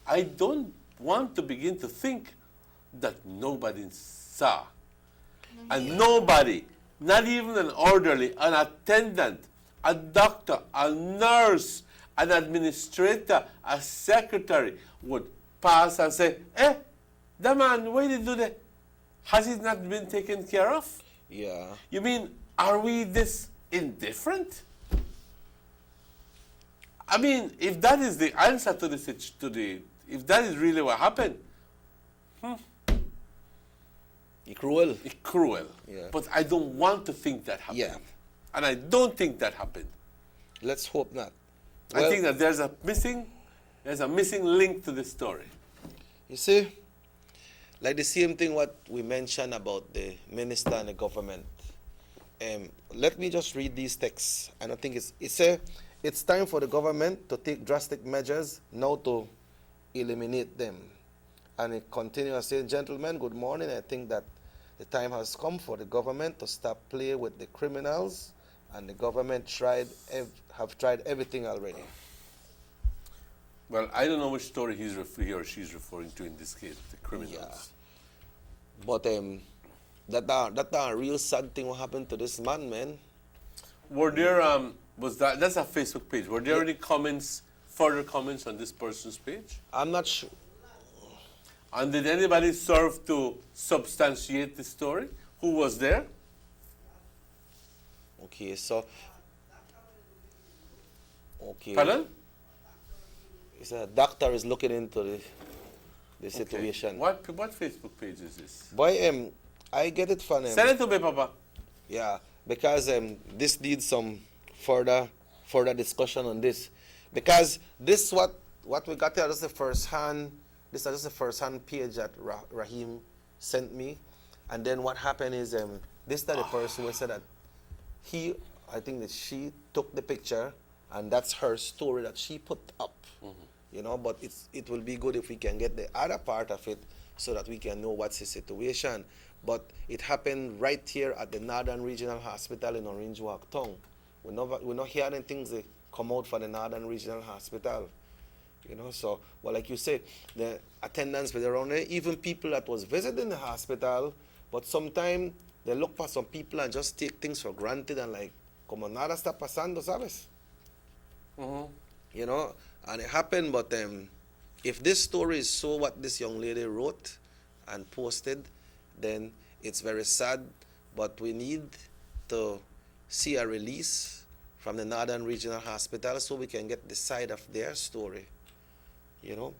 I don't want to begin to think that nobody saw. And nobody, not even an orderly, an attendant, a doctor, a nurse, an administrator, a secretary would pass and say, the man, why did he do that? Has it not been taken care of? Yeah. You mean, are we this indifferent? I mean, if that is the answer to if that is really what happened, It's cruel. it's cruel. Yeah. But I don't want to think that happened. Yeah. And I don't think that happened. Let's hope not. I think that there's a missing link to the story. You see, like the same thing what we mentioned about the minister and the government. Let me just read these texts. And I think it's time for the government to take drastic measures now to eliminate them. And it continues saying, gentlemen, good morning. I think that the time has come for the government to stop playing with the criminals, and the government have tried everything already. Well, I don't know which story he or she's referring to in this case, the criminals. Yeah. But that a real sad thing what happened to this man. Were there that's a Facebook page. Were there any further comments on this person's page? I'm not sure. And did anybody serve to substantiate the story? Who was there? Okay, so. Okay. Pardon? He said a doctor is looking into the situation. What Facebook page is this? Boy, I get it from Send it to me, Papa. Yeah, because this needs some further discussion on this, because this what we got here is the first hand. This is just the first hand page that Raheem sent me, and then what happened is this is the person who said that I think that she took the picture, and that's her story that she put up. You know, but it will be good if we can get the other part of it so that we can know what's the situation. But it happened right here at the Northern Regional Hospital in Orange Walk Town. We're not hearing things that come out for the Northern Regional Hospital. You know, so, well, like you said, the attendants were around there, even people that was visiting the hospital, but sometimes they look for some people and just take things for granted and like, como nada está pasando, ¿sabes? You know, and it happened, but if this story is so what this young lady wrote and posted, then it's very sad, but we need to see a release from the Northern Regional Hospital so we can get the side of their story, you know?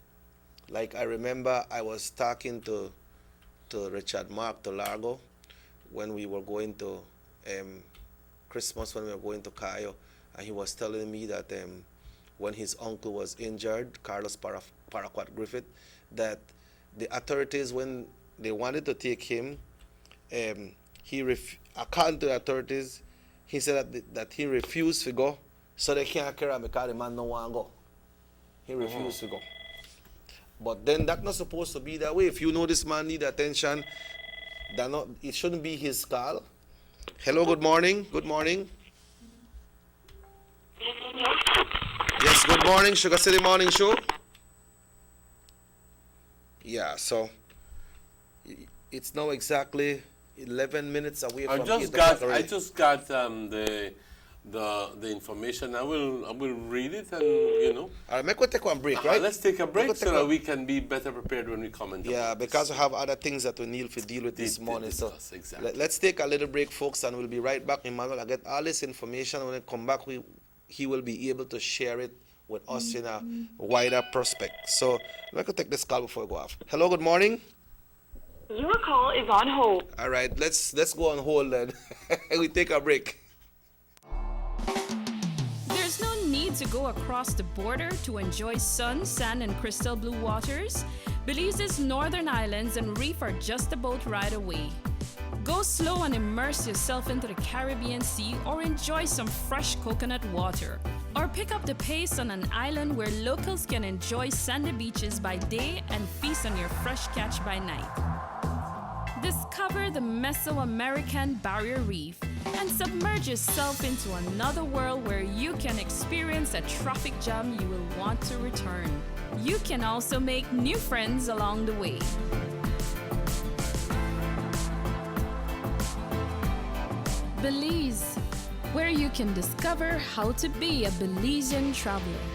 Like I remember I was talking to Richard Mark to Largo when we were going to Christmas, when we were going to Cayo, and he was telling me that when his uncle was injured, Carlos Paraquat Griffith, that the authorities, when they wanted to take him, according to the authorities, he said that he refused to go, so they can't carry him because the man don't want to go. He refused to go. But then that's not supposed to be that way. If you know this man need attention, it shouldn't be his call. Hello, good morning. Good morning. Yes, good morning, Sugar City Morning Show. Yeah, so it's now exactly 11 minutes away from I just got the information. I will read it and you know. All right, we'll take one break, right? Let's take a break so that we can be better prepared when we comment. Yeah, because we have other things that we need to deal with this morning. So let's take a little break, folks, and we'll be right back. Emmanuel, I get all this information. When I come back, he will be able to share it with us in a wider prospect. So let me take this call before we go off. Hello, good morning. Your call is on hold. All right, let's go on hold then. We take a break. There's no need to go across the border to enjoy sun, sand, and crystal blue waters. Belize's northern islands and reef are just a boat ride away. Go slow and immerse yourself into the Caribbean Sea or enjoy some fresh coconut water. Or pick up the pace on an island where locals can enjoy sandy beaches by day and feast on your fresh catch by night. Discover the Mesoamerican Barrier Reef and submerge yourself into another world where you can experience a traffic jam you will want to return. You can also make new friends along the way. Belize, where you can discover how to be a Belizean traveler.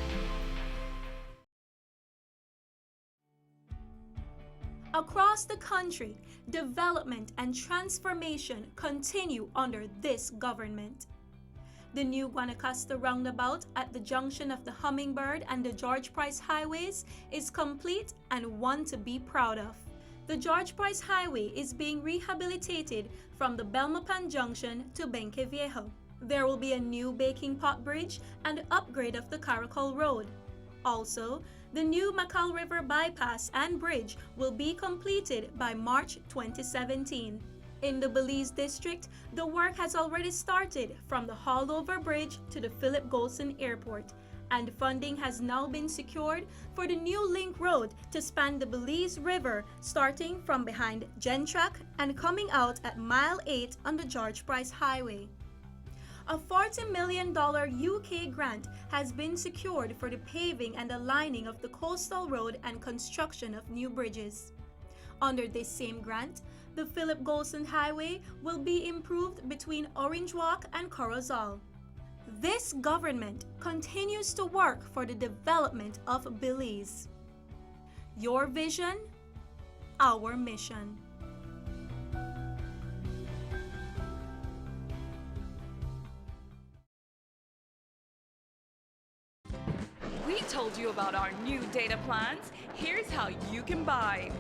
Across the country, development and transformation continue under this government. The new Guanacaste roundabout at the junction of the Hummingbird and the George Price highways is complete and one to be proud of. The George Price Highway is being rehabilitated from the Belmopan Junction to Benque Viejo. There will be a new baking pot bridge and upgrade of the Caracol Road. Also, the new Macal River bypass and bridge will be completed by March 2017. In the Belize district, the work has already started from the Hallover Bridge to the Philip Golson Airport, and funding has now been secured for the new link road to span the Belize River starting from behind Gentrack and coming out at Mile 8 on the George Price Highway. A $40 million UK grant has been secured for the paving and the lining of the coastal road and construction of new bridges. Under this same grant, the Philip Golson Highway will be improved between Orange Walk and Corozal. This government continues to work for the development of Belize. Your vision, our mission. We told you about our new data plans. Here's how you can buy.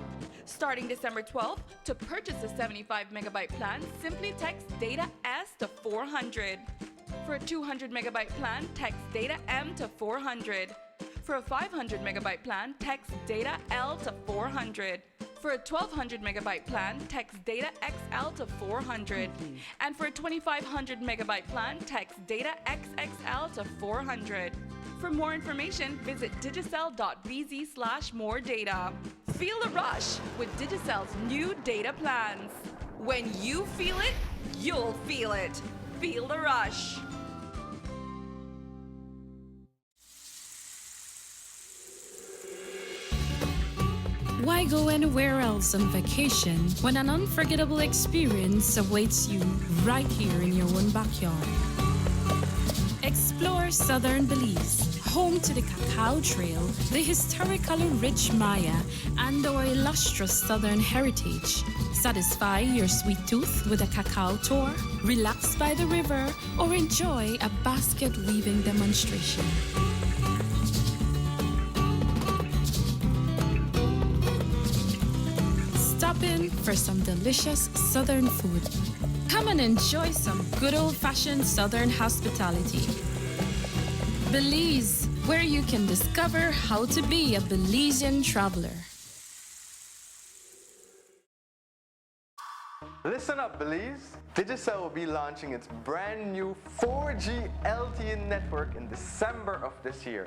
Starting December 12th, to purchase a 75 megabyte plan, simply text data S to 400. For a 200 megabyte plan, text data M to 400. For a 500 megabyte plan, text data L to 400. For a 1200 megabyte plan, text data XL to 400. And for a 2500 megabyte plan, text data XXL to 400. For more information, visit digicel.bz/more data. Feel the rush with Digicel's new data plans. When you feel it, you'll feel it. Feel the rush. Why go anywhere else on vacation when an unforgettable experience awaits you right here in your own backyard? Explore southern Belize, home to the Cacao Trail, the historically rich Maya, and our illustrious southern heritage. Satisfy your sweet tooth with a cacao tour, relax by the river, or enjoy a basket weaving demonstration. Stop in for some delicious southern food. Come and enjoy some good old-fashioned southern hospitality. Belize, where you can discover how to be a Belizean traveler. Listen up, Belize. Digicel will be launching its brand new 4G LTE network in December of this year.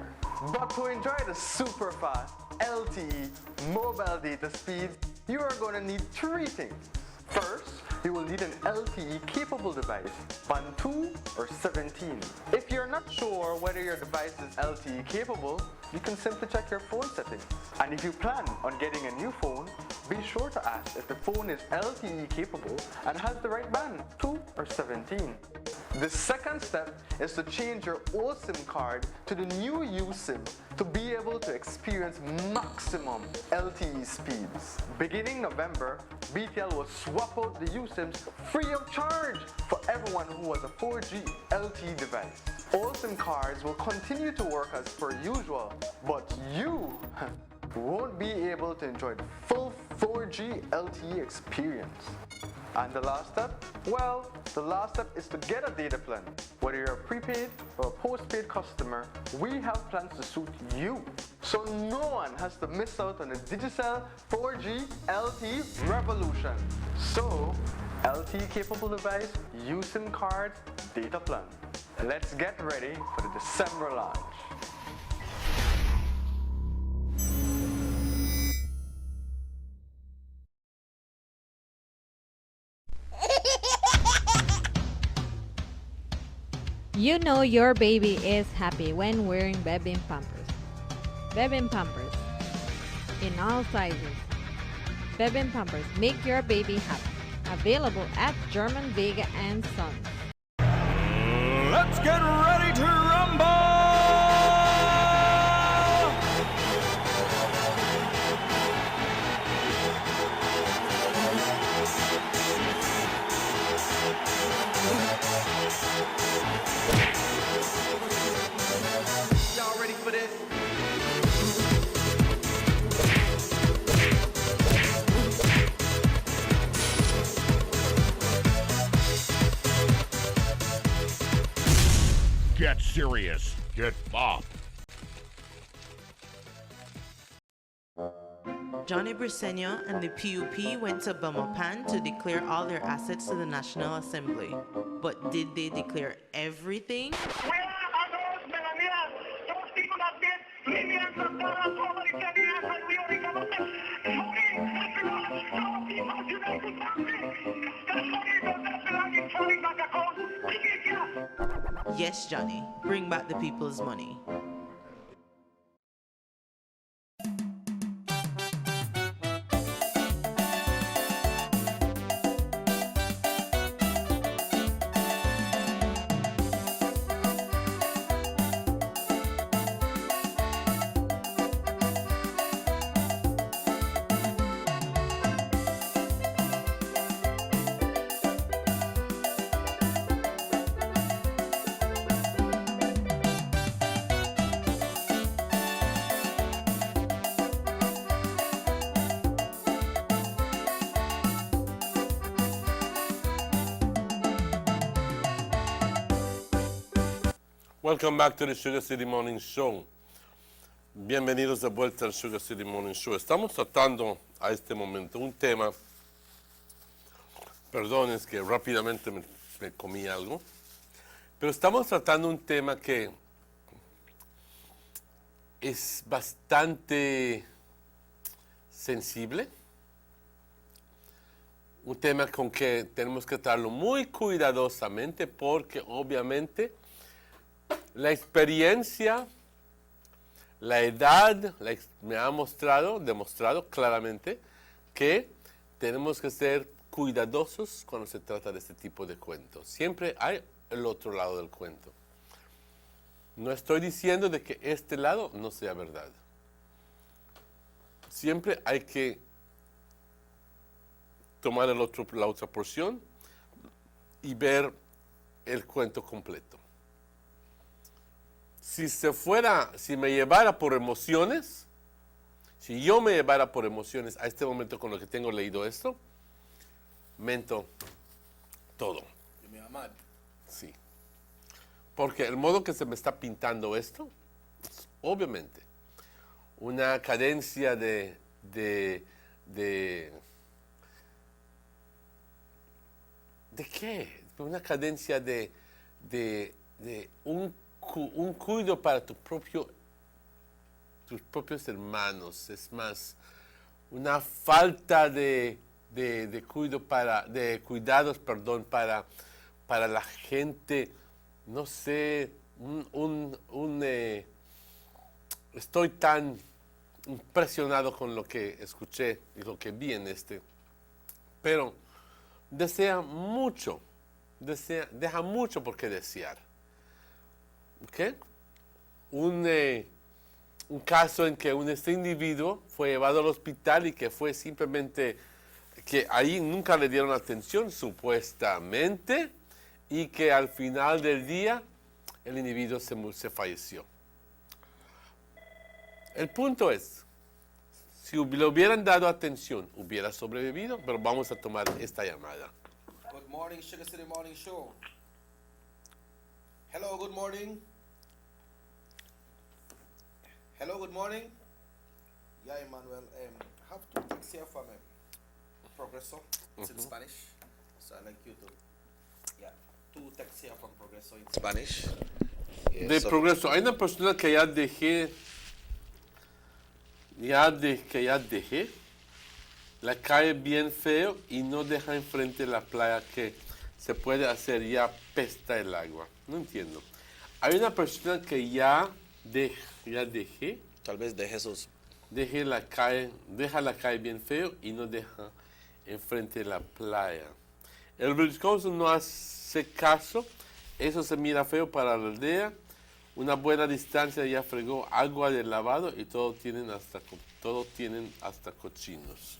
But to enjoy the super fast LTE mobile data speeds, you are going to need three things. First, you will need an LTE capable device, band 2 or 17. If you're not sure whether your device is LTE capable, you can simply check your phone settings. And if you plan on getting a new phone, be sure to ask if the phone is LTE capable and has the right band, 2 or 17. The second step is to change your old SIM card to the new USIM to be able to experience maximum LTE speeds. Beginning November, BTL will swap out the USIMs free of charge for everyone who has a 4G LTE device. All SIM cards will continue to work as per usual, but you won't be able to enjoy the full 4G LTE experience. And the last step? Well, the last step is to get a data plan. Whether you're a prepaid or a postpaid customer, we have plans to suit you. So no one has to miss out on the Digicel 4G LTE revolution. So, LTE capable device, USIM cards, data plan. Let's get ready for the December launch. You know your baby is happy when wearing Bebin Pampers. Bebin Pampers in all sizes. Bebin Pampers, make your baby happy. Available at German Vega and Sons. Let's get ready to rumble! Y'all ready for this? Get serious. Get bopped. Johnny Briceño and the PUP went to Belmopan to declare all their assets to the National Assembly. But did they declare everything? Yes, Johnny, bring back the people's money. Welcome back to the Sugar City Morning Show. Bienvenidos de vuelta al Sugar City Morning Show. Estamos tratando a este momento un tema. Perdón, es que rápidamente me comí algo. Pero estamos tratando un tema que es bastante sensible. Un tema con que tenemos que tratarlo muy cuidadosamente porque obviamente la experiencia, la edad me ha demostrado claramente que tenemos que ser cuidadosos cuando se trata de este tipo de cuentos. Siempre hay el otro lado del cuento. No estoy diciendo de que este lado no sea verdad. Siempre hay que tomar la otra porción y ver el cuento completo. Si me llevara por emociones, si yo me llevara por emociones a este momento con lo que tengo leído esto, mento todo. Sí. Porque el modo que se me está pintando esto, es obviamente, una cadencia ¿de qué? Una cadencia de un cuidado para tus propios hermanos. Es más, una falta de cuidados para la gente. No sé, estoy tan impresionado con lo que escuché y lo que vi en pero deja mucho por qué desear. ¿Ok? Un caso en que este individuo fue llevado al hospital y que fue simplemente, que ahí nunca le dieron atención, supuestamente, y que al final del día el individuo se falleció. El punto es, si le hubieran dado atención, hubiera sobrevivido, pero vamos a tomar esta llamada. Good morning, Sugar City Morning Show. Hello, good morning. Hello, good morning. Yeah, Emmanuel. I have two texts here from Progreso. It's in Spanish. So I'd like you to... Yeah, two texts here from Progreso in Spanish. Yeah, De Progreso. Hay una persona que ya dejé, la calle bien feo y no deja enfrente la playa que se puede hacer, ya pesta el agua. No entiendo. Hay una persona que ya dejé. Tal vez de Jesús. Deja la calle bien feo y no deja enfrente la playa. El Village Council no hace caso. Eso se mira feo para la aldea. Una buena distancia ya fregó agua de lavado y todo tienen hasta cochinos.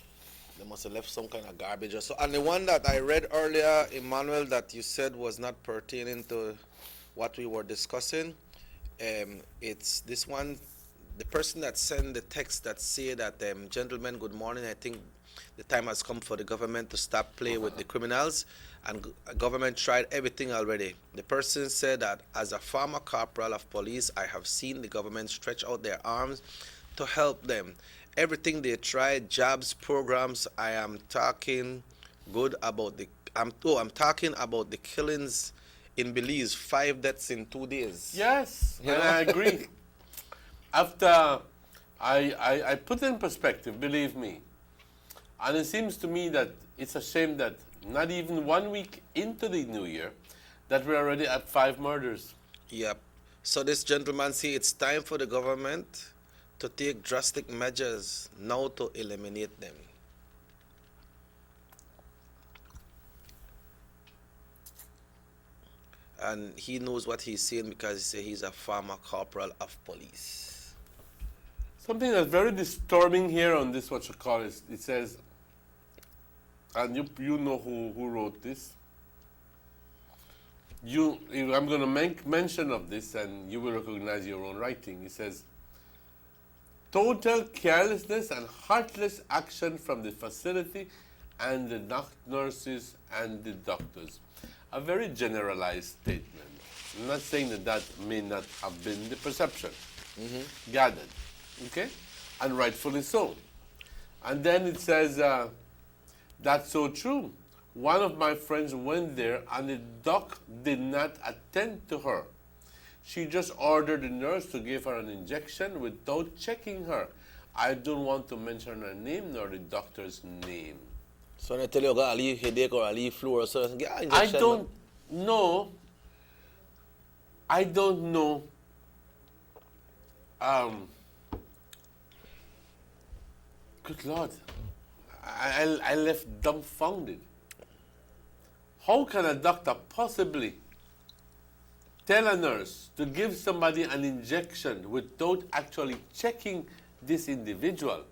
They must have left some kind of garbage or so. And the one that I read earlier, Emmanuel, that you said was not pertaining to what we were discussing. It's this one, the person that sent the text that say that, gentlemen, good morning. I think the time has come for the government to stop playing with the criminals. And government tried everything already. The person said that as a former corporal of police, I have seen the government stretch out their arms to help them. Everything they tried, jobs, programs, I am talking good about I'm talking about the killings in Belize, 5 deaths in 2 days. Yes, and I agree. After I put it in perspective, believe me, and it seems to me that it's a shame that not even 1 week into the new year, that we're already at 5 murders. Yep. So this gentleman see it's time for the government to take drastic measures now to eliminate them. And he knows what he's saying because he says he's a former corporal of police. Something that's very disturbing here on this, what you call it, it says, and you know who wrote this. I'm going to make mention of this and you will recognize your own writing. It says, total carelessness and heartless action from the facility and the nurses and the doctors. A very generalized statement. I'm not saying that that may not have been the perception gathered, okay? And rightfully so. And then it says, that's so true. One of my friends went there and the doc did not attend to her. She just ordered the nurse to give her an injection without checking her. I don't want to mention her name nor the doctor's name. So when I tell you, I leave headache or I leave flu or something, get an injection. I don't know. I don't know. Good Lord. I left dumbfounded. How can a doctor possibly tell a nurse to give somebody an injection without actually checking this individual?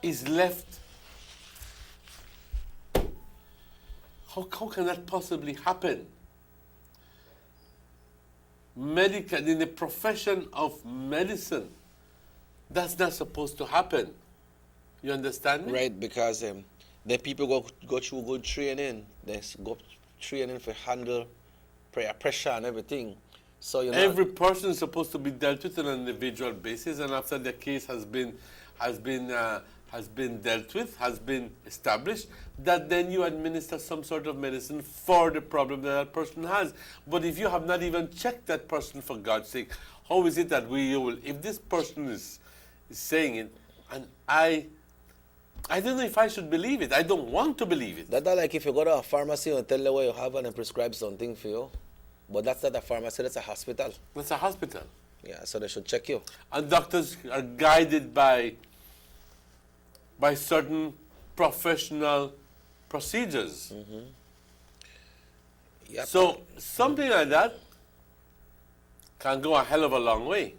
Is left. How can that possibly happen? Medical, in the profession of medicine, that's not supposed to happen. You understand me? Right, because then people go through good training. They go training for handle pressure and everything. So you know, every person is supposed to be dealt with on an individual basis, and after the case has been dealt with, has been established, that then you administer some sort of medicine for the problem that person has. But if you have not even checked that person, for God's sake, how is it that we will, if this person is saying it, and I don't know if I should believe it. I don't want to believe it. That's like if you go to a pharmacy and tell them what you have and they prescribe something for you. But that's not a pharmacy, that's a hospital. That's a hospital. Yeah, so they should check you. And doctors are guided by certain professional procedures. Yep. So something like that can go a hell of a long way.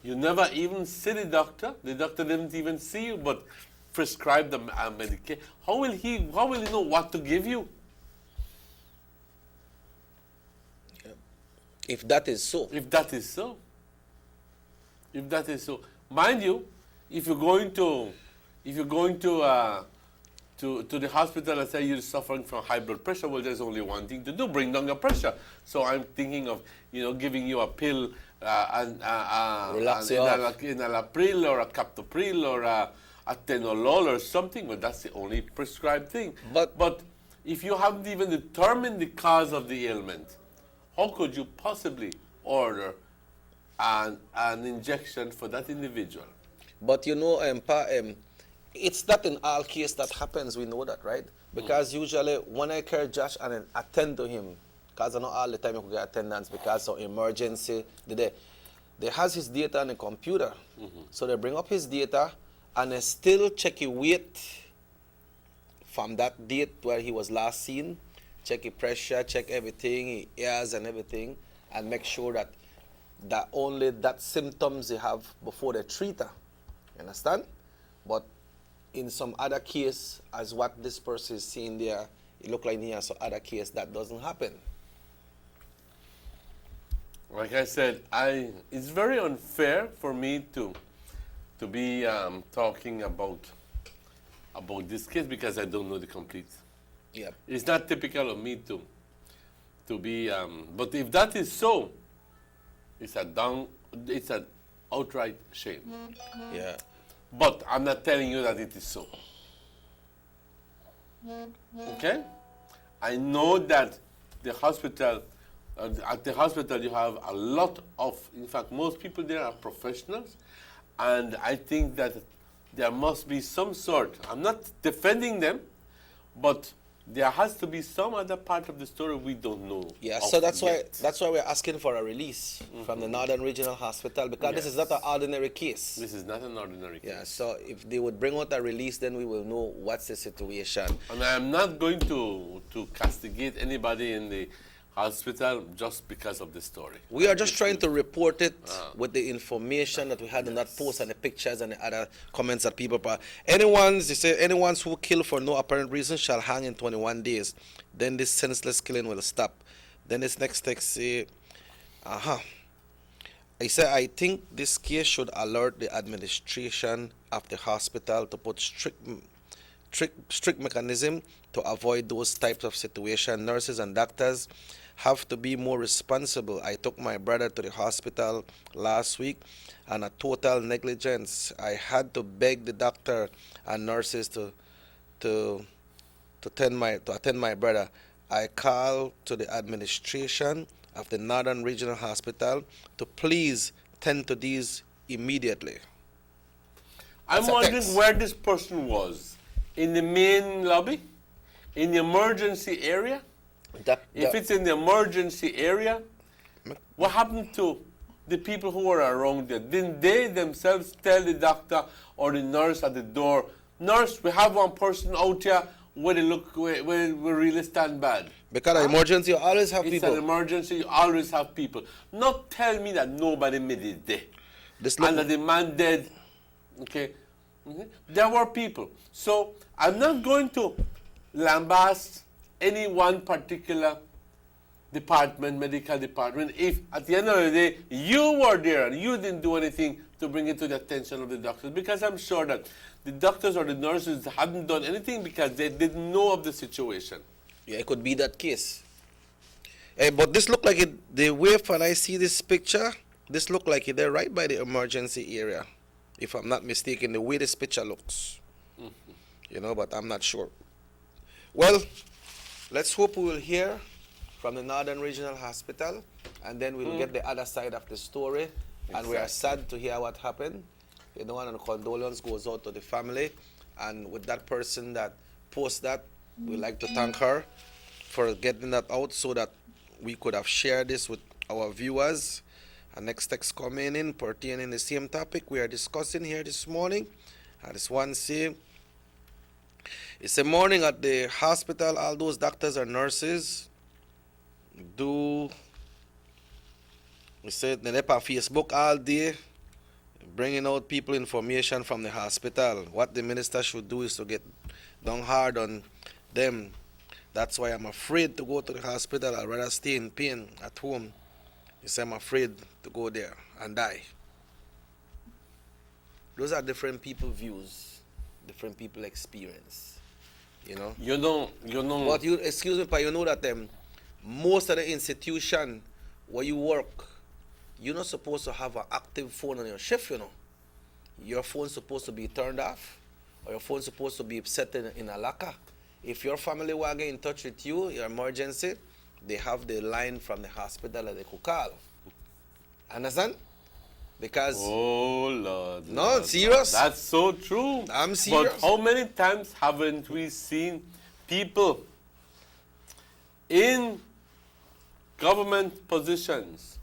You never even see the doctor didn't even see you, but prescribe the medication. How will he know what to give you? If that is so. If that is so. If that is so. Mind you, if you're going to the hospital and say you're suffering from high blood pressure, well, there's only one thing to do: bring down your pressure. So I'm thinking of giving you a pill in Enalapril or a Captopril or a Atenolol or something, but that's the only prescribed thing. But if you haven't even determined the cause of the ailment, how could you possibly order an injection for that individual? But it's not in all cases that happens, we know that, right? Because usually when I carry Josh and attend to him, because I know all the time you could get attendance because of emergency, they has his data on the computer. So they bring up his data and they still check his weight from that date where he was last seen, check his pressure, check everything, his ears and everything, and make sure that only that symptoms they have before they treat her. You understand? But in some other case, as what this person is seeing there, it look like he has some other case that doesn't happen. Like I said, it's very unfair for me to be talking about this case because I don't know the complete. Yeah. It's not typical of me to be. But if that is so, it's an outright shame. Yeah. But I'm not telling you that it is so. Okay? I know that the hospital, at the hospital you have a lot of, in fact, most people there are professionals, and I think that there must be some sort, I'm not defending them, but there has to be some other part of the story we don't know. Yeah, so that's why we're asking for a release from the Northern Regional Hospital, because this is not an ordinary case. This is not an ordinary case. Yeah, so if they would bring out a release, then we will know what's the situation. And I'm not going to castigate anybody in the hospital just because of the story. We are just trying to report it with the information that we had in that post and the pictures and the other comments that people put. They say anyone who kill for no apparent reason shall hang in 21 days. Then this senseless killing will stop. Then this next text say, I say, I think this case should alert the administration of the hospital to put strict mechanism to avoid those types of situations. Nurses and doctors have to be more responsible. I took my brother to the hospital last week and a total negligence. I had to beg the doctor and nurses to attend my brother. I called to the administration of the Northern Regional Hospital to please tend to these immediately. I'm wondering where this person was. In the main lobby? In the emergency area? If it's in the emergency area, what happened to the people who were around there? Didn't they themselves tell the doctor or the nurse at the door, "Nurse, we have one person out here where they look, where we really stand bad"? Because an emergency, you always have it's people. It's an emergency, you always have people. Not tell me that nobody made it there. And that the man dead, okay? There were people. So I'm not going to lambast any one particular department, medical department, if at the end of the day you were there and you didn't do anything to bring it to the attention of the doctors, because I'm sure that the doctors or the nurses hadn't done anything because they didn't know of the situation. Yeah, it could be that case. But this look like it, the way when I see this picture, this look like they're right by the emergency area. If I'm not mistaken, the way this picture looks. You know, but I'm not sure. Well, let's hope we will hear from the Northern Regional Hospital, and then we'll get the other side of the story. Exactly. And we are sad to hear what happened. You know, and condolence goes out to the family. And with that person that posted that, we'd like to thank her for getting that out so that we could have shared this with our viewers. Our next text coming in pertaining the same topic we are discussing here this morning. This one say, it's a morning at the hospital, all those doctors and nurses we said they're on Facebook all day, bringing out people information from the hospital. What the minister should do is to get down hard on them. That's why I'm afraid to go to the hospital. I'd rather stay in pain at home. He said, I'm afraid to go there and die. Those are different people's views, different people's experience. You know? You know. But you, excuse me, but you know that most of the institution where you work, you're not supposed to have an active phone on your shift, you know. Your phone's supposed to be turned off, or your phone's supposed to be set in a locker. If your family will get in touch with you, your emergency, they have the line from the hospital that they could call. Understand? Because... Oh, Lord. No, Lord, serious? Lord. That's so true. I'm serious. But how many times haven't we seen people in government positions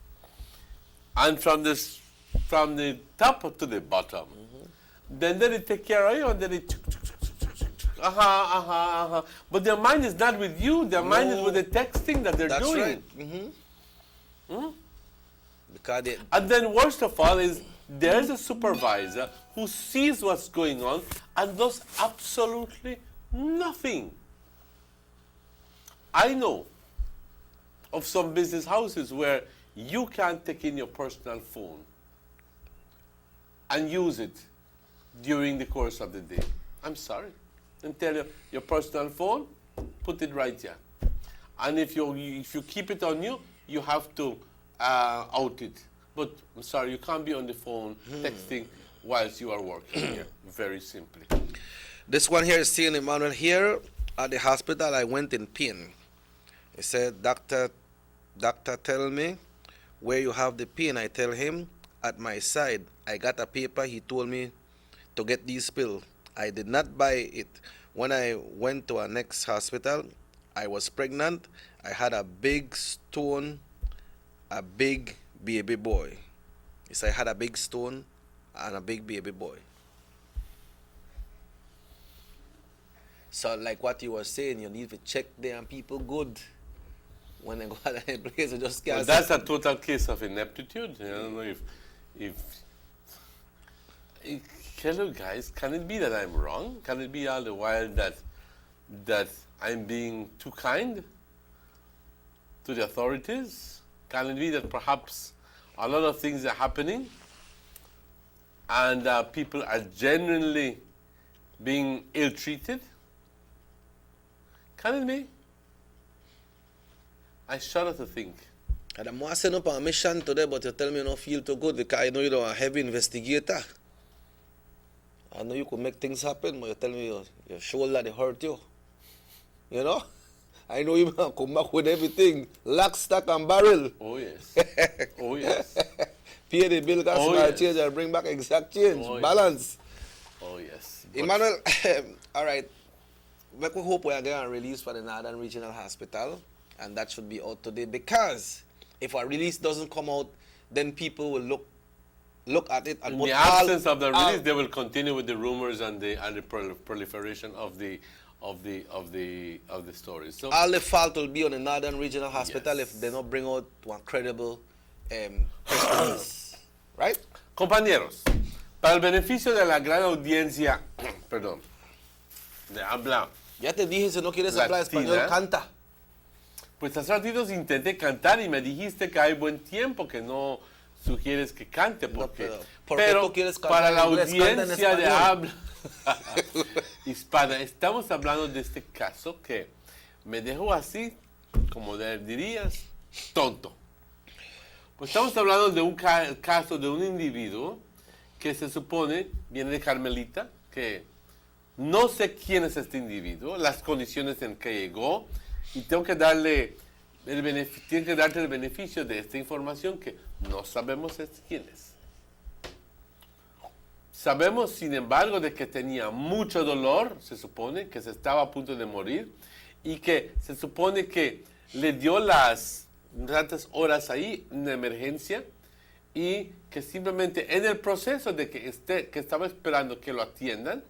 and from the top to the bottom, then they take care of you and then they but their mind is not with you, their mind is with the texting that they're doing. That's right. Because and then worst of all is there's a supervisor who sees what's going on and does absolutely nothing. I know of some business houses where you can't take in your personal phone and use it during the course of the day. I'm sorry. And tell you, your personal phone, put it right here. And if you keep it on you, you have to out it. But I'm sorry, you can't be on the phone texting whilst you are working here. Very simply. This one here is saying, Emmanuel, here at the hospital I went in pain. He said, doctor, tell me where you have the pain. I tell him, at my side. I got a paper. He told me to get these pills. I did not buy it. When I went to our next hospital, I was pregnant. I had a big stone, a big baby boy. He said I had a big stone and a big baby boy. So like what you were saying, you need to check them people good. When they go out of the place, you just can't. Well, that's a total case of ineptitude. I don't know if hello guys, can it be that I'm wrong? Can it be all the while that I'm being too kind to the authorities? Can it be that perhaps a lot of things are happening and people are genuinely being ill-treated? Can it be? I shudder to think. And I'm setting up on a mission today, but you tell me you don't feel too good because I know you're a heavy investigator. I know you could make things happen, but you tell me your shoulder they hurt you. You know? I know you come back with everything, lock, stock, and barrel. Oh, yes. Oh, yes. Pay the bill, got small change, and bring back exact change. Balance. Oh, yes. Emmanuel, all right. We hope we are going to release for the Northern Regional Hospital, and that should be out today, because if a release doesn't come out, then people will look at it and in the absence of the release, they will continue with the rumors and the proliferation of the stories. So all the fault will be on the Northern Regional Hospital if they don't bring out one credible press release, right? Compañeros, para el beneficio de la gran audiencia, perdón, de habla. Ya te dije, si no quieres hablar español, canta. Pues hace ratitos intenté cantar y me dijiste que hay buen tiempo, que no sugieres que cante, porque, no, pero tú quieres cantar para la en inglés, audiencia de habla hispana, estamos hablando de este caso que me dejó así, como dirías, tonto. Pues estamos hablando de un caso de un individuo que se supone viene de Carmelita, que no sé quién es este individuo, las condiciones en que llegó, y tengo que darte el beneficio de esta información que no sabemos quién es. Sabemos, sin embargo, de que tenía mucho dolor, se supone, que se estaba a punto de morir, y que se supone que le dio las tantas horas ahí en emergencia, y que simplemente en el proceso de que estaba esperando que lo atiendan,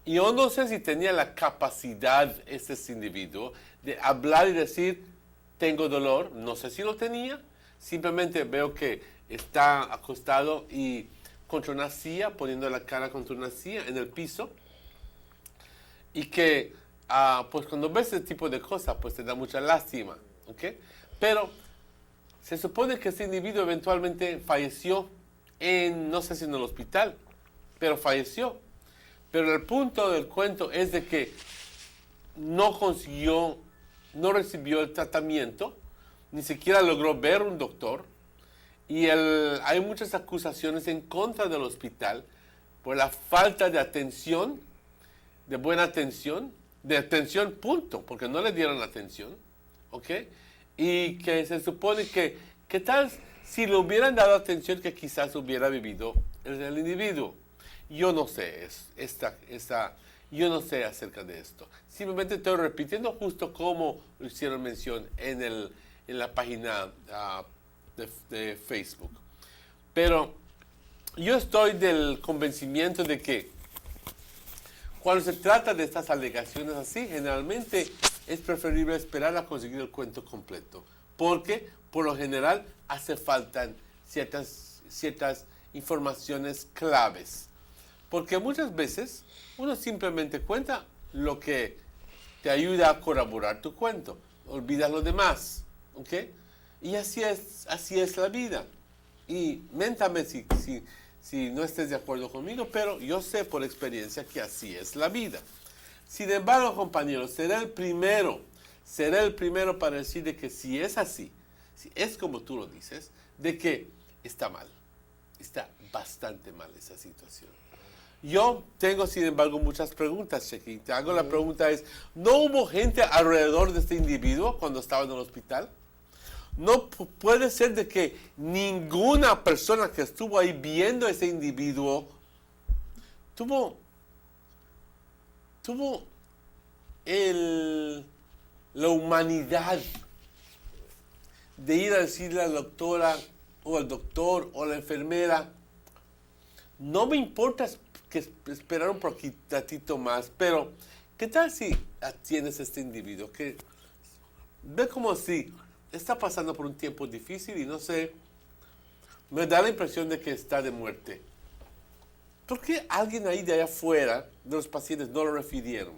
y yo no sé si tenía la capacidad ese individuo de hablar y decir, tengo dolor, no sé si lo tenía, simplemente veo que está acostado y contra una silla, poniendo la cara contra una silla en el piso, y que pues cuando ves ese tipo de cosas, pues te da mucha lástima, ¿ok? Pero se supone que ese individuo eventualmente falleció no sé si en el hospital, pero falleció. Pero el punto del cuento es de que no recibió el tratamiento, ni siquiera logró ver un doctor, y hay muchas acusaciones en contra del hospital por la falta de atención, de buena atención, de atención punto, porque no le dieron atención, ¿ok? Y que se supone que, ¿qué tal si le hubieran dado atención que quizás hubiera vivido el individuo? Yo no sé, yo no sé acerca de esto. Simplemente estoy repitiendo justo como lo hicieron mención en la página de Facebook. Pero yo estoy del convencimiento de que cuando se trata de estas alegaciones así, generalmente es preferible esperar a conseguir el cuento completo. Porque, por lo general, hace falta ciertas informaciones claves. Porque muchas veces uno simplemente cuenta lo que te ayuda a corroborar tu cuento. Olvidas lo demás, ¿ok? Y así es la vida. Y méntame si no estés de acuerdo conmigo, pero yo sé por experiencia que así es la vida. Sin embargo, compañeros, seré el primero para decir de que si es así, si es como tú lo dices, de que está mal. Está bastante mal esa situación. Yo tengo, sin embargo, muchas preguntas, Chequi. Te hago la pregunta es, ¿no hubo gente alrededor de este individuo cuando estaba en el hospital? No puede ser de que ninguna persona que estuvo ahí viendo a ese individuo tuvo la humanidad de ir a decirle a la doctora o al doctor o a la enfermera, no me importa que esperar un poquitito más, pero ¿qué tal si atiendes a este individuo? Que ve como si está pasando por un tiempo difícil y no sé, me da la impresión de que está de muerte. ¿Por qué alguien ahí de allá afuera de los pacientes no lo refirieron?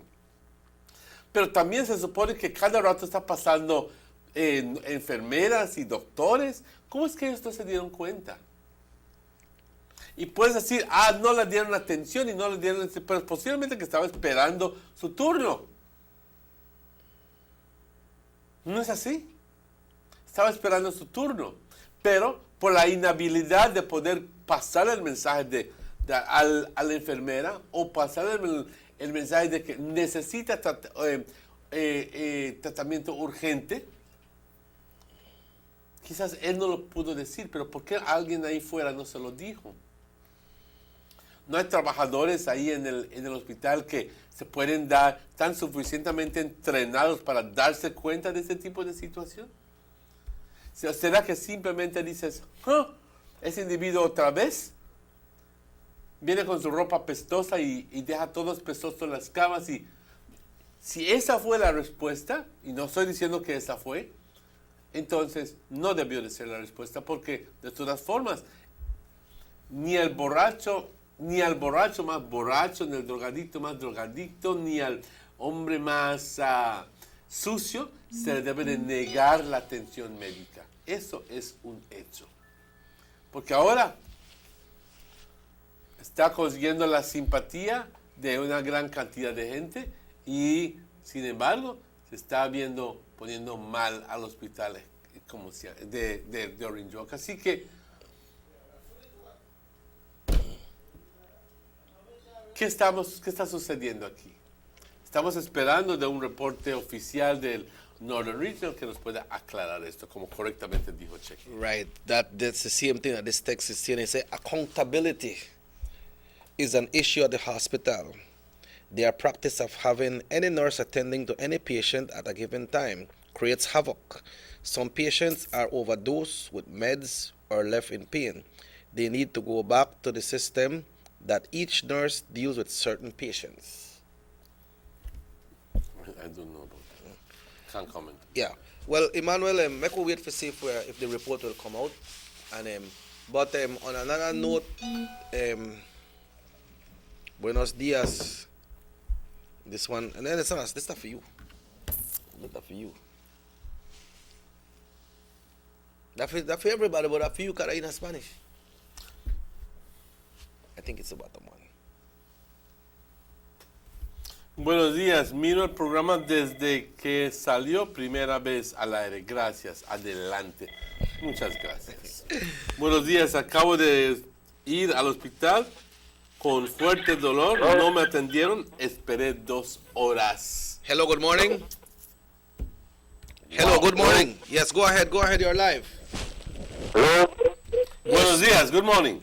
Pero también se supone que cada rato está pasando enfermeras y doctores. ¿Cómo es que ellos no se dieron cuenta? Y puedes decir, no le dieron atención y no le dieron, pero posiblemente que estaba esperando su turno. ¿No es así? estaba esperando su turno, pero por la inhabilidad de poder pasar el mensaje a la enfermera o pasar el mensaje de que necesita tratamiento urgente, quizás él no lo pudo decir, pero ¿por qué alguien ahí fuera no se lo dijo? No hay trabajadores ahí en el hospital que se pueden tan suficientemente entrenados para darse cuenta de este tipo de situación. ¿Será que simplemente dices, ese individuo otra vez viene con su ropa pestosa y deja todos pestosos en las camas? Y si esa fue la respuesta, y no estoy diciendo que esa fue, entonces no debió de ser la respuesta, porque de todas formas, ni al borracho más borracho, ni al drogadicto más drogadicto, ni al hombre más sucio se le debe de negar la atención médica. Eso es un hecho. Porque ahora está consiguiendo la simpatía de una gran cantidad de gente y, sin embargo, se está poniendo mal al hospital de Orange Walk. Así que, ¿qué está sucediendo aquí? Estamos esperando de un reporte oficial del Northern Regional que nos pueda aclarar esto, como correctamente dijo Cheque. Right, that's the same thing that this text is saying. It says accountability is an issue at the hospital. Their practice of having any nurse attending to any patient at a given time creates havoc. Some patients are overdosed with meds or left in pain. They need to go back to the system that each nurse deals with certain patients. I don't know about that. Can't comment. Yeah. Well, Emmanuel, make we wait for see if the report will come out. And but on another note, buenos dias. This one, and then this stuff for you. This stuff for you. That for everybody, but that for you, because in Spanish. I think it's about the one. Buenos días, miro el programa desde que salió primera vez al aire. Gracias, adelante. Muchas gracias. Buenos días, acabo de ir al hospital con fuerte dolor, no me atendieron, esperé 2 horas. Hello, good morning. Hello, good morning. Yes, go ahead, you're live. Hello. Buenos días, good morning.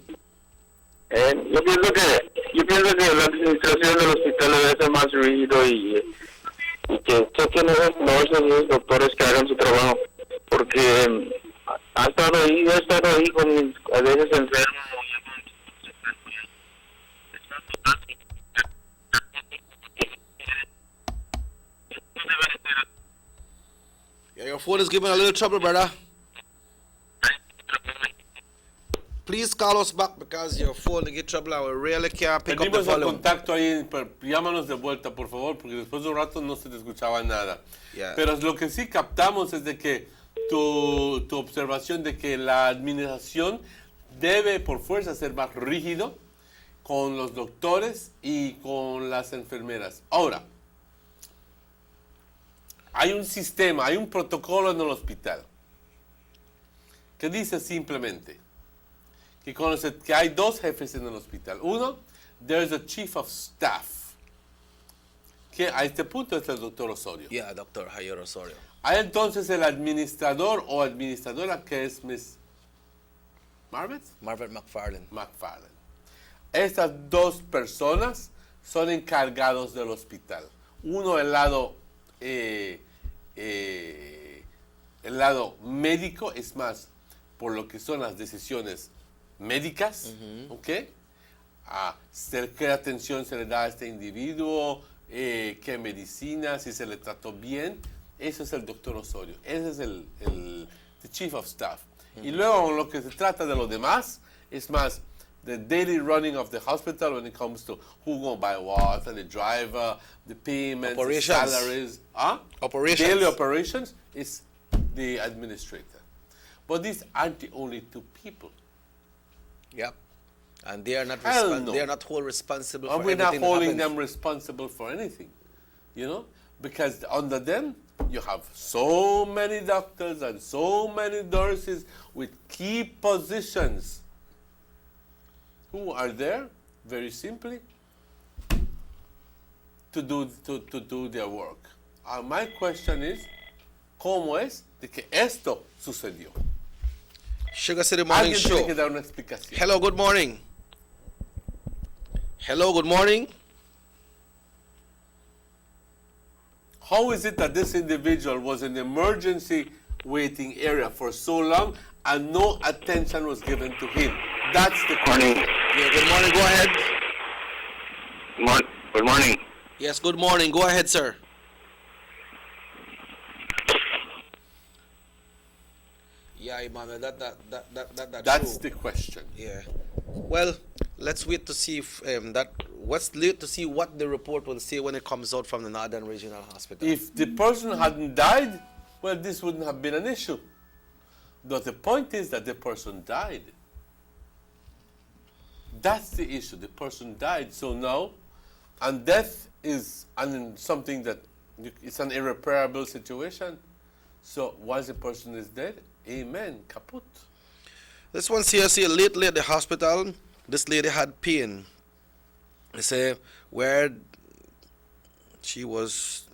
Yo pienso que la administración del hospital debe ser más rígido y que chequen a los nurses y los doctores que hagan su trabajo, porque yo he estado ahí con mis, a veces enfermo. Yeah, your phone is giving a little trouble, brother. Please call us back because your phone will get trouble and we really can't pick up the Perdimos el volume. contacto ahí, llámanos de vuelta, por favor, porque después de un rato no se te escuchaba nada. Yeah. Pero lo que sí captamos es de que tu observación de que la administración debe por fuerza ser más rígido con los doctores y con las enfermeras. Ahora, hay un sistema, hay un protocolo en el hospital que dice simplemente que hay 2 jefes en el hospital. Uno, there's a chief of staff, que a este punto es el doctor Osorio. Yeah, Dr. Javier Osorio. Hay entonces el administrador o administradora que es Miss Margaret McFarland. Estas 2 personas son encargados del hospital. Uno el lado médico, es más, por lo que son las decisiones médicas, ¿ok? ¿Qué atención se le da a este individuo? ¿Qué medicina? Si se le trató bien. Eso es el doctor Osorio. Ese es el the chief of staff. Y luego lo que se trata de lo demás es más the daily running of the hospital when it comes to who going to buy what, and the driver, the payments, Operations. the salaries. Operations. Daily operations is the administrator. But these aren't the only 2 people. Yep. And they are not No. they are not wholly responsible And for we're not everything that holding happens. them responsible for anything, you know, because under them you have so many doctors and so many nurses with key positions who are there, very simply, to do their work. My question is, ¿cómo es de que esto sucedió? Sugar City Morning Alguien Show. tiene que dar una explicación. Hello, good morning. Hello, good morning. How is it that this individual was in the emergency waiting area for so long and no attention was given to him? That's the question. Yeah, good morning. Go ahead. Good morning. Yes, good morning. Go ahead, sir. Yeah, Emmanuel, That's true. the question. Yeah. Well, let's wait to see if let's wait to see what the report will say when it comes out from the Northern Regional Hospital. If the person hadn't died, well, this wouldn't have been an issue. But the point is that the person died. That's the issue. The person died. So now, and death is something that it's an irreparable situation. So once the person is dead, amen, kaput. This one here say lately at the hospital, this lady had pain. They say where she was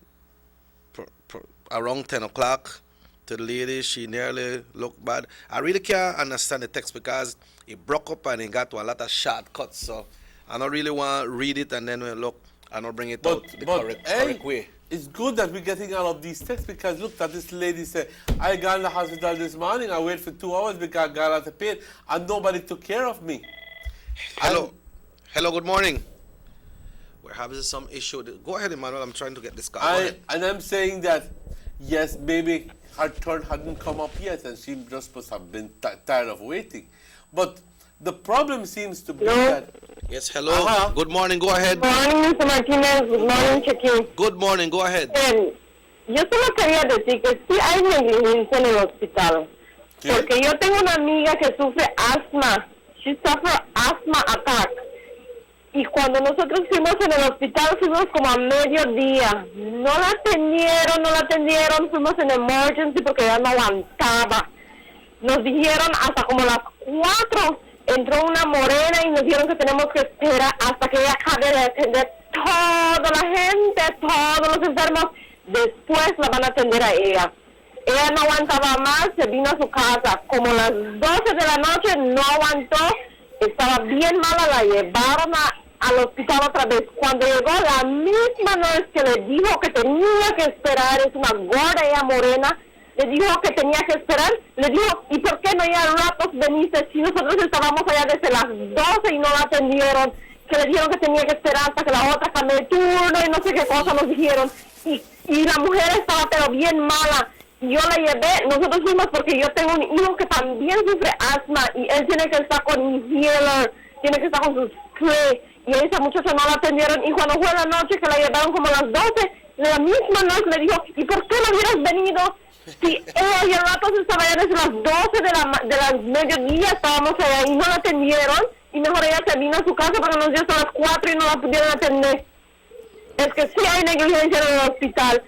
around 10 o'clock to the lady, she nearly looked bad. I really can't understand the text because it broke up and it got to a lot of shortcuts. So I don't really want to read it and then look, I don't bring it out the correct way. It's good that we're getting all of these texts because look that this lady said, I got in the hospital this morning, I waited for 2 hours because I got out of pain and nobody took care of me. Hello. Hello, good morning. We're having some issue. Go ahead, Emmanuel, I'm trying to get this call. And I'm saying that, yes, maybe her turn hadn't come up yet and she just must have been tired of waiting. But the problem seems to be that... Yes, hello. Good morning, go ahead. Good morning, Mr. Martinez. Good morning, Chiquín. Good morning, go ahead. Yo solo quería decir que sí hay negligencia en el hospital. ¿Qué? Porque yo tengo una amiga que sufre asma. She suffers asthma attack. Y cuando nosotros fuimos en el hospital, fuimos como a mediodía. No la atendieron, fuimos en emergency porque ya no aguantaba. Nos dijeron hasta como las 4, entró una morena y nos dijeron que tenemos que esperar hasta que ella acabe de atender toda la gente, todos los enfermos. Después la van a atender a ella. Ella no aguantaba más, se vino a su casa. Como las 12 de la noche no aguantó, estaba bien mala, la llevaron al hospital otra vez. Cuando llegó la misma nurse que le dijo que tenía que esperar, es una gorda ella morena, le dijo que tenía que esperar, le dijo, ¿y por qué no ya ratos veniste si nosotros estábamos allá desde las 12 y no la atendieron? Que le dijeron que tenía que esperar hasta que la otra cambie de turno y no sé qué cosa nos dijeron. Y la mujer estaba pero bien mala. Yo la llevé, nosotros fuimos porque yo tengo un hijo que también sufre asma y él tiene que estar con inhaler, tiene que estar con sus spray. Y a esa muchacha no la atendieron y cuando fue la noche que la llevaron como a las 12, la misma noche le dijo, ¿y por qué no hubieras venido? Si ella y el rato estaba allá desde las 12 de la mediodía, estábamos allá y no la atendieron y mejor ella se vino a su casa porque nos dio hasta las 4 y no la pudieron atender. Es que sí hay negligencia en el hospital,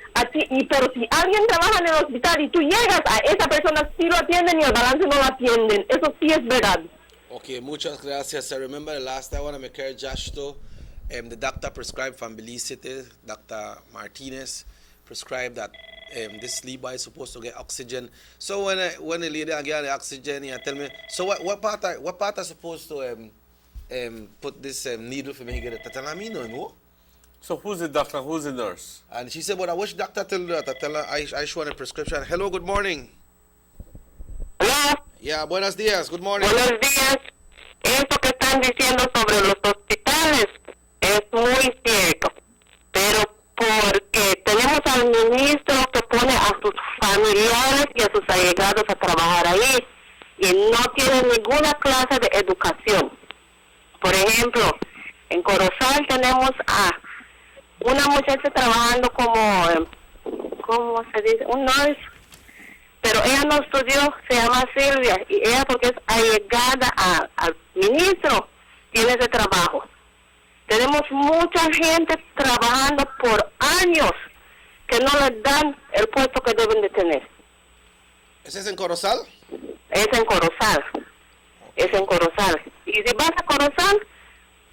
pero si alguien trabaja en el hospital y tú llegas, a esa persona sí lo atienden y el balance no lo atienden. Eso sí es verdad. Okay, muchas gracias. I remember the last time when I met Josh, the doctor prescribed from Belize City, Dr. Martinez, prescribed that this Levi is supposed to get oxygen. So when the lady get the oxygen, he tell me, so what part are supposed to put this needle for me to get it? I tell her, no. So who's the doctor, who's the nurse? And she said, but I wish doctor tell her that. I tell her, I show her a prescription. Hello, good morning. Hello. Yeah, buenos días, good morning. Buenos días. Eso que están diciendo sobre los hospitales es muy cierto, pero porque tenemos al ministro que pone a sus familiares y a sus allegados a trabajar ahí y no tiene ninguna clase de educación. Por ejemplo, en Corozal tenemos a una muchacha trabajando como, ¿cómo se dice? Un nurse, pero ella no estudió, se llama Silvia, y ella porque es allegada al ministro, tiene ese trabajo. Tenemos mucha gente trabajando por años que no les dan el puesto que deben de tener. ¿Ese es en Corozal? Es en Corozal. Es en Corozal. Y si vas a Corozal,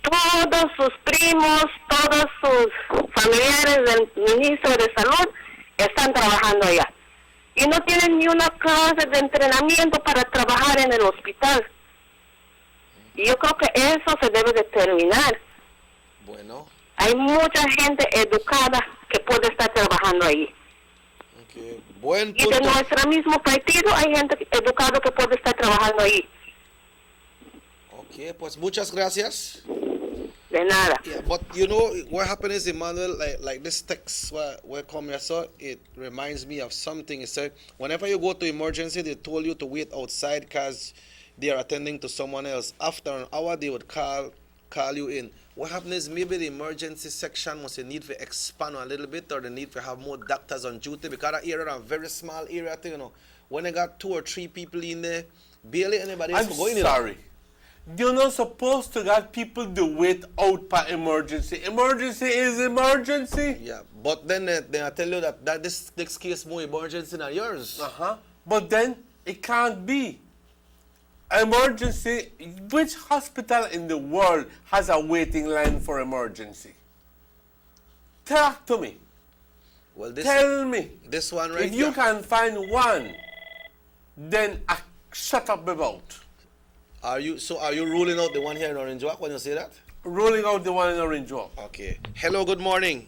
todos sus primos, todos sus familiares del ministro de Salud están trabajando allá. Y no tienen ni una clase de entrenamiento para trabajar en el hospital. Y yo creo que eso se debe de terminar. Bueno. Hay mucha gente educada que puede estar trabajando ahí. Okay. Buen Y punto. de nuestro mismo partido hay gente educada que puede estar trabajando ahí. Okay, pues muchas gracias. De nada. Yeah, but you know what happened is, Emmanuel, like this text where come here, so it reminds me of something. It said, whenever you go to emergency, they told you to wait outside because they are attending to someone else. After an hour, they would call you in. What happened is maybe the emergency section must need to expand a little bit, or they need to have more doctors on duty, because that area is a very small area, you know. When they got 2 or 3 people in there, barely anybody else I'm going in. sorry. You're not supposed to get people to wait out for emergency. Emergency is emergency. Yeah, but then I tell you that this case more emergency than yours. But then it can't be. Emergency, which hospital in the world has a waiting line for emergency? Talk to me. Well, Tell me. This one right If you here. can find one, then shut up about. Are you ruling out the one here in Orange Walk when you say that? Ruling out the one in Orange Walk. Okay. Hello, good morning.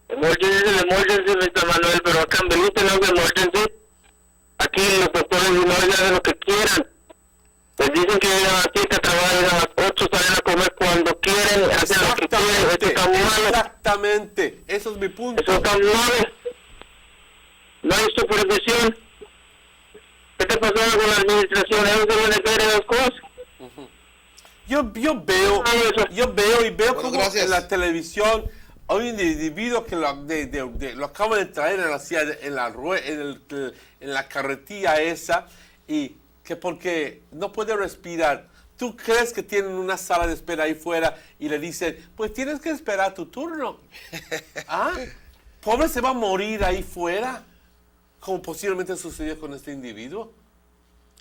Emergency, Mr. Manuel, pero acá en Belice no es emergency. Aquí los doctores no hacen lo que quieran. Les dicen que llegan a las 7 a trabajar, llegan a las 8, salen a comer cuando quieren, hacen lo que quieren. Eso está malo. Exactamente. Eso es mi punto. Eso está malo. No hay supervisión. ¿Qué te pasó con la administración? ¿Ellos deben de ver esas cosas? Yo veo y veo como gracias. en la televisión hay un individuo que lo acaban de traer en la carretilla esa, y que porque no puede respirar. ¿Tú crees que tienen una sala de espera ahí fuera y le dicen, pues tienes que esperar tu turno? ¿Ah? ¿Pobre se va a morir ahí fuera? Como posiblemente sucedió con este individuo.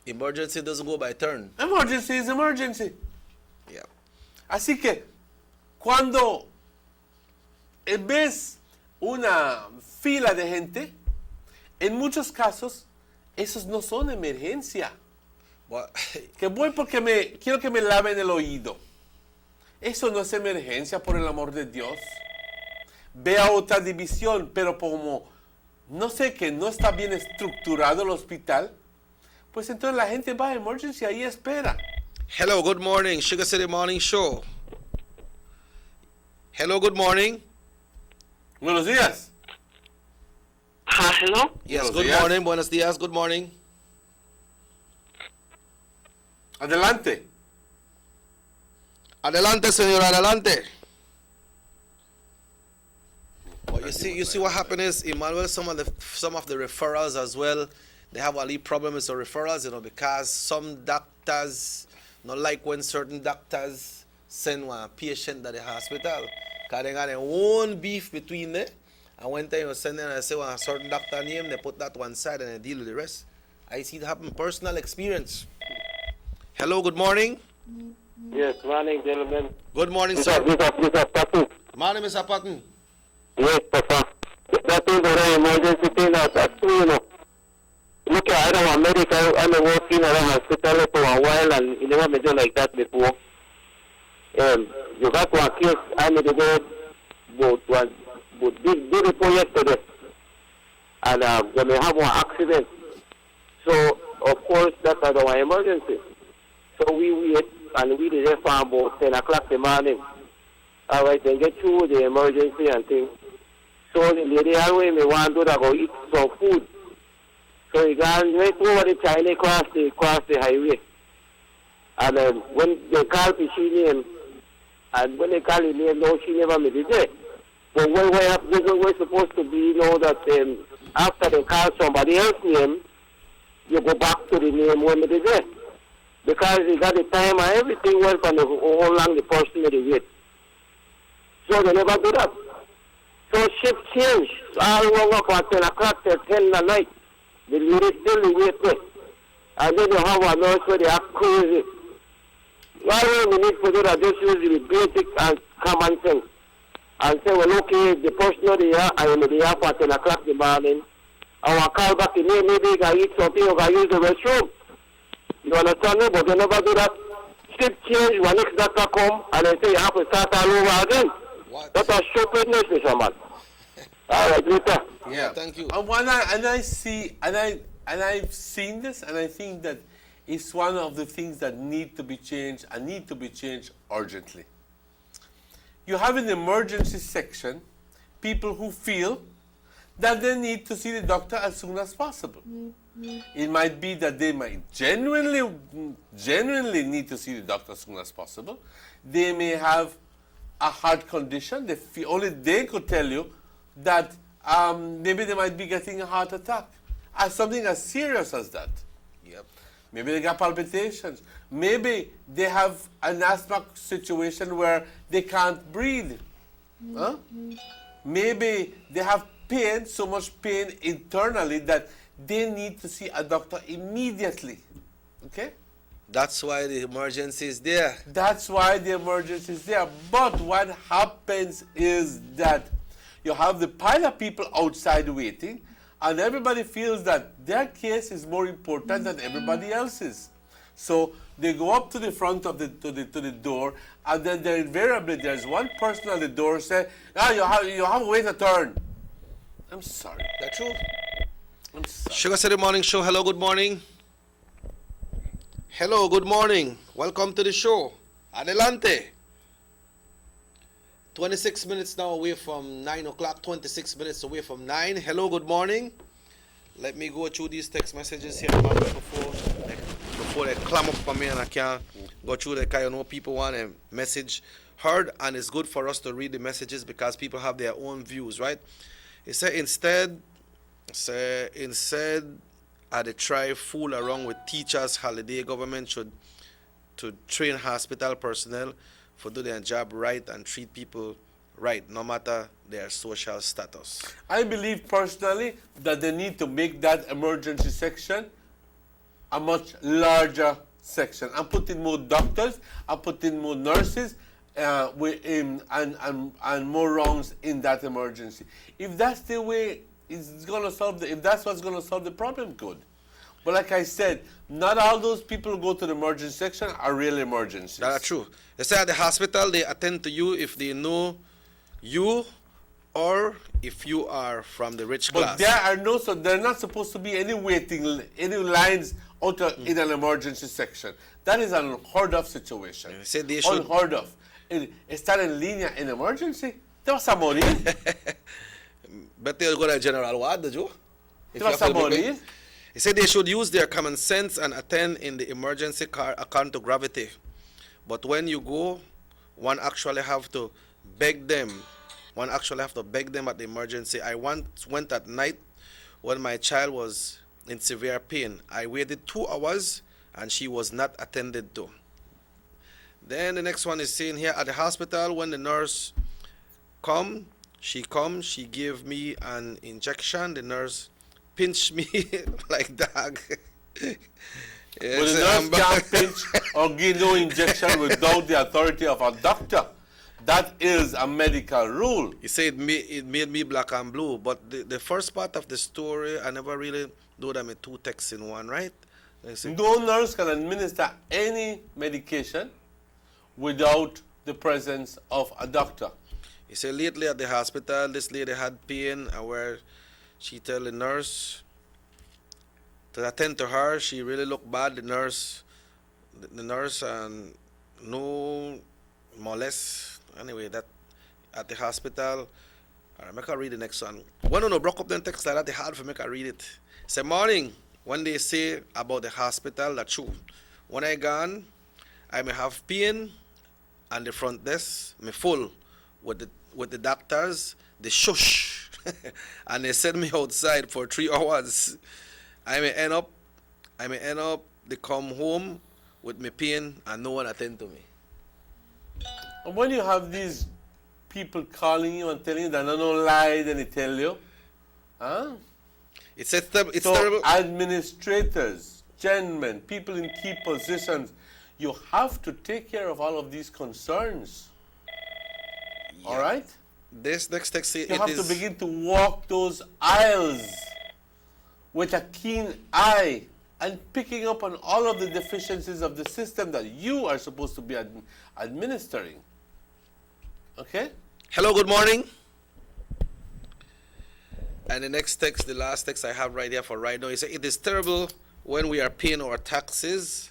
Emergency doesn't go by turn. Emergency is emergency. Yeah. Así que cuando ves una fila de gente, en muchos casos, esos no son emergencia. Que voy porque quiero que me laven el oído. Eso no es emergencia, por el amor de Dios. Ve a otra división, pero como no sé, que no está bien estructurado el hospital, pues entonces la gente va a emergency ahí espera. Hello, good morning. Sugar City Morning Show. Hello, good morning. Buenos días. Hello? Yes, Buenos good días. morning. Buenos días, good morning. Adelante. Adelante, señor, adelante. Well, you see what happened is, Emmanuel, some of the referrals as well, they have a little problem with the referrals, because some doctors not like when certain doctors send one patient to the hospital, because they got their own beef between them. And when time you send them and say one certain doctor name, they put that one side and they deal with the rest. I see it happen, personal experience. Hello, good morning. Yes, morning, gentlemen. Good morning, Mr. sir. Patton. My name is Patton. Yes, Papa. That is the emergency thing that's true, you know. Look, I know America, I'm working at a hospital for a while and it never made it like that before. You got one case, I made it did report yesterday. And they may have one accident. So, of course, that's our emergency. So we wait, and we did there for about 10 o'clock in the morning. All right, then get through the emergency and things. So the lady always may want to go eat some food. So he gone right over the China cross the highway. And when they call for she name, and when they call her name, no, she never made it there. But we're supposed to be, you know, that after they call somebody else's name, you go back to the name when it is there. Because they got the time and everything went from how long the person made it wait. So they never do that. So shift change. All we work at 10 o'clock till 10 at night. The lady still wait there. And then you have a nurse where they act crazy. Why do we need to do that? Just use the basic and common sense. And say, well, okay, the person of the year, and in the year for 10 o'clock in the morning, I will call back in here, maybe you can eat something, you can use the restroom. You understand me? But they never do that. Shift change when next doctor come, and they say you have to start all over again. What? That's a stupidness, Mr. Man. All right, later. Yeah, thank you. I've seen this, and I think that it's one of the things that need to be changed and need to be changed urgently. You have in the emergency section people who feel that they need to see the doctor as soon as possible. It might be that they might genuinely need to see the doctor as soon as possible. They may have a heart condition. Only they could tell you that maybe they might be getting a heart attack. As something as serious as that. Yep. Maybe they got palpitations. Maybe they have an asthma situation where they can't breathe. Huh? Maybe they have pain, so much pain internally that they need to see a doctor immediately. Okay? That's why the emergency is there. That's why the emergency is there. But what happens is that you have the pile of people outside waiting, and everybody feels that their case is more important than everybody else's. So they go up to the front of the door, and then there's one person at the door say, you have a way to turn. I'm sorry. That's true. I'm sorry. Sugar City Morning Show. Hello, good morning. Hello, good morning. Welcome to the show. Adelante. 26 minutes now away from 9 o'clock. 26 minutes away from 9. Hello, good morning. Let me go through these text messages here before they climb up on me and I can't go through the kind. You know, people want a message heard, and it's good for us to read the messages because people have their own views, right? It said instead they try fool around with teachers holiday. Government should to train hospital personnel for do their job right and treat people right, no matter their social status. I believe personally that they need to make that emergency section a much larger section and put in more doctors and put in more nurses and more rounds in that emergency. If that's the way it's going to solve if that's what's going to solve the problem, good. But like I said, not all those people who go to the emergency section are real emergencies. That's true. They say at the hospital they attend to you if they know you or if you are from the rich class. But there are there are not supposed to be any any lines out in an emergency section. That is an unheard of situation. They say they should. Unheard of. Estar en línea en emergency, te vas a morir. Better you go to general ward, did you? Te vas a morir. He said they should use their common sense and attend in the emergency car according to gravity. But when you go, one actually have to beg them. One actually have to beg them at the emergency. I once went at night when my child was in severe pain. I waited 2 hours and she was not attended to. Then the next one is saying here at the hospital when the nurse she gave me an injection. The nurse pinched me like dog. But the nurse can't pinch or give no injection without the authority of a doctor. That is a medical rule. He said it made me black and blue. But the first part of the story, I never really do them in 2 texts in one, right? No nurse can administer any medication without the presence of a doctor. He said lately at the hospital, this lady had pain where she tell the nurse to attend to her. She really looked bad. The nurse no more or less. Anyway, that at the hospital. All right, make her read the next one. When no broke up them text like that, they hard for make her read it. Say morning, when they say about the hospital, that's true. When I gone, I may have pain and the front desk me full with the doctors, they shush. And they send me outside for 3 hours. I may end up they come home with me pain and no one attend to me. And when you have these people calling you and telling you that no lie they tell you? Huh? It's So terrible. administrators, gentlemen, people in key positions, you have to take care of all of these concerns. All right? This next text, You have to begin to walk those aisles with a keen eye and picking up on all of the deficiencies of the system that you are supposed to be administering. Okay? Hello, good morning. And the next text, the last text I have right here for right now, he said, it is terrible when we are paying our taxes.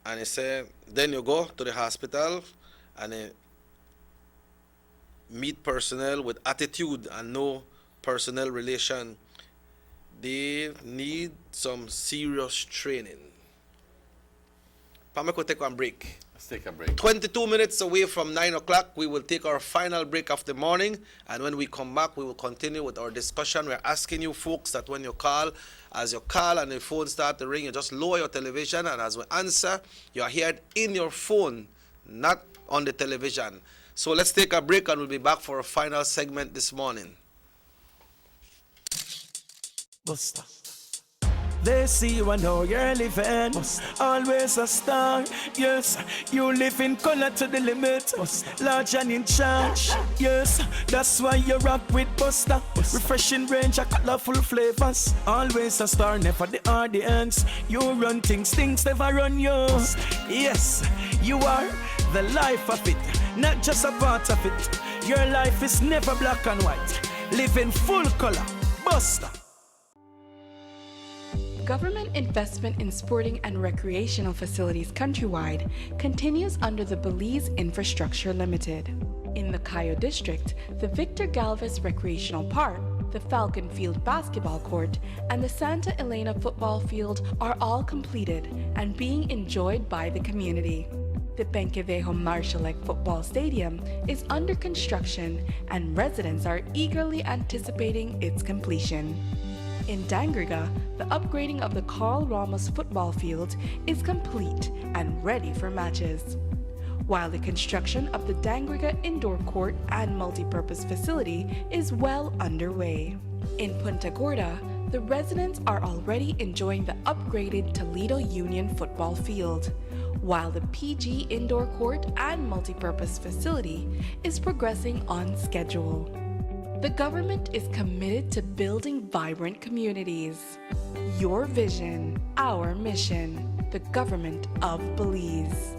And he said, then you go to the hospital and meet personnel with attitude and no personnel relation. They need some serious training. Pamela, take one break. Let's take a break. 22 minutes away from 9 o'clock, we will take our final break of the morning. And when we come back, we will continue with our discussion. We're asking you folks that when you call, as you call and the phone starts to ring, you just lower your television. And as we answer, you are heard in your phone, not on the television. So let's take a break and we'll be back for a final segment this morning. Buster. They see you and how you're living. Always a star. Yes, you live in color to the limit. Large and in charge. Yes, that's why you rock with Buster. Refreshing range of colorful flavors. Always a star, never the audience. You run things never run you. Yes, you are the life of it, not just a part of it. Your life is never black and white. Live in full color. Buster. Government investment in sporting and recreational facilities countrywide continues under the Belize Infrastructure Limited. In the Cayo District, the Victor Galvez Recreational Park, the Falcon Field Basketball Court, and the Santa Elena Football Field are all completed and being enjoyed by the community. The Penquevejo Marshallek Football Stadium is under construction and residents are eagerly anticipating its completion. In Dangriga, the upgrading of the Carl Ramos football field is complete and ready for matches, while the construction of the Dangriga indoor court and multipurpose facility is well underway. In Punta Gorda, the residents are already enjoying the upgraded Toledo Union football field, while the PG indoor court and multipurpose facility is progressing on schedule. The government is committed to building vibrant communities. Your vision, our mission, the government of Belize.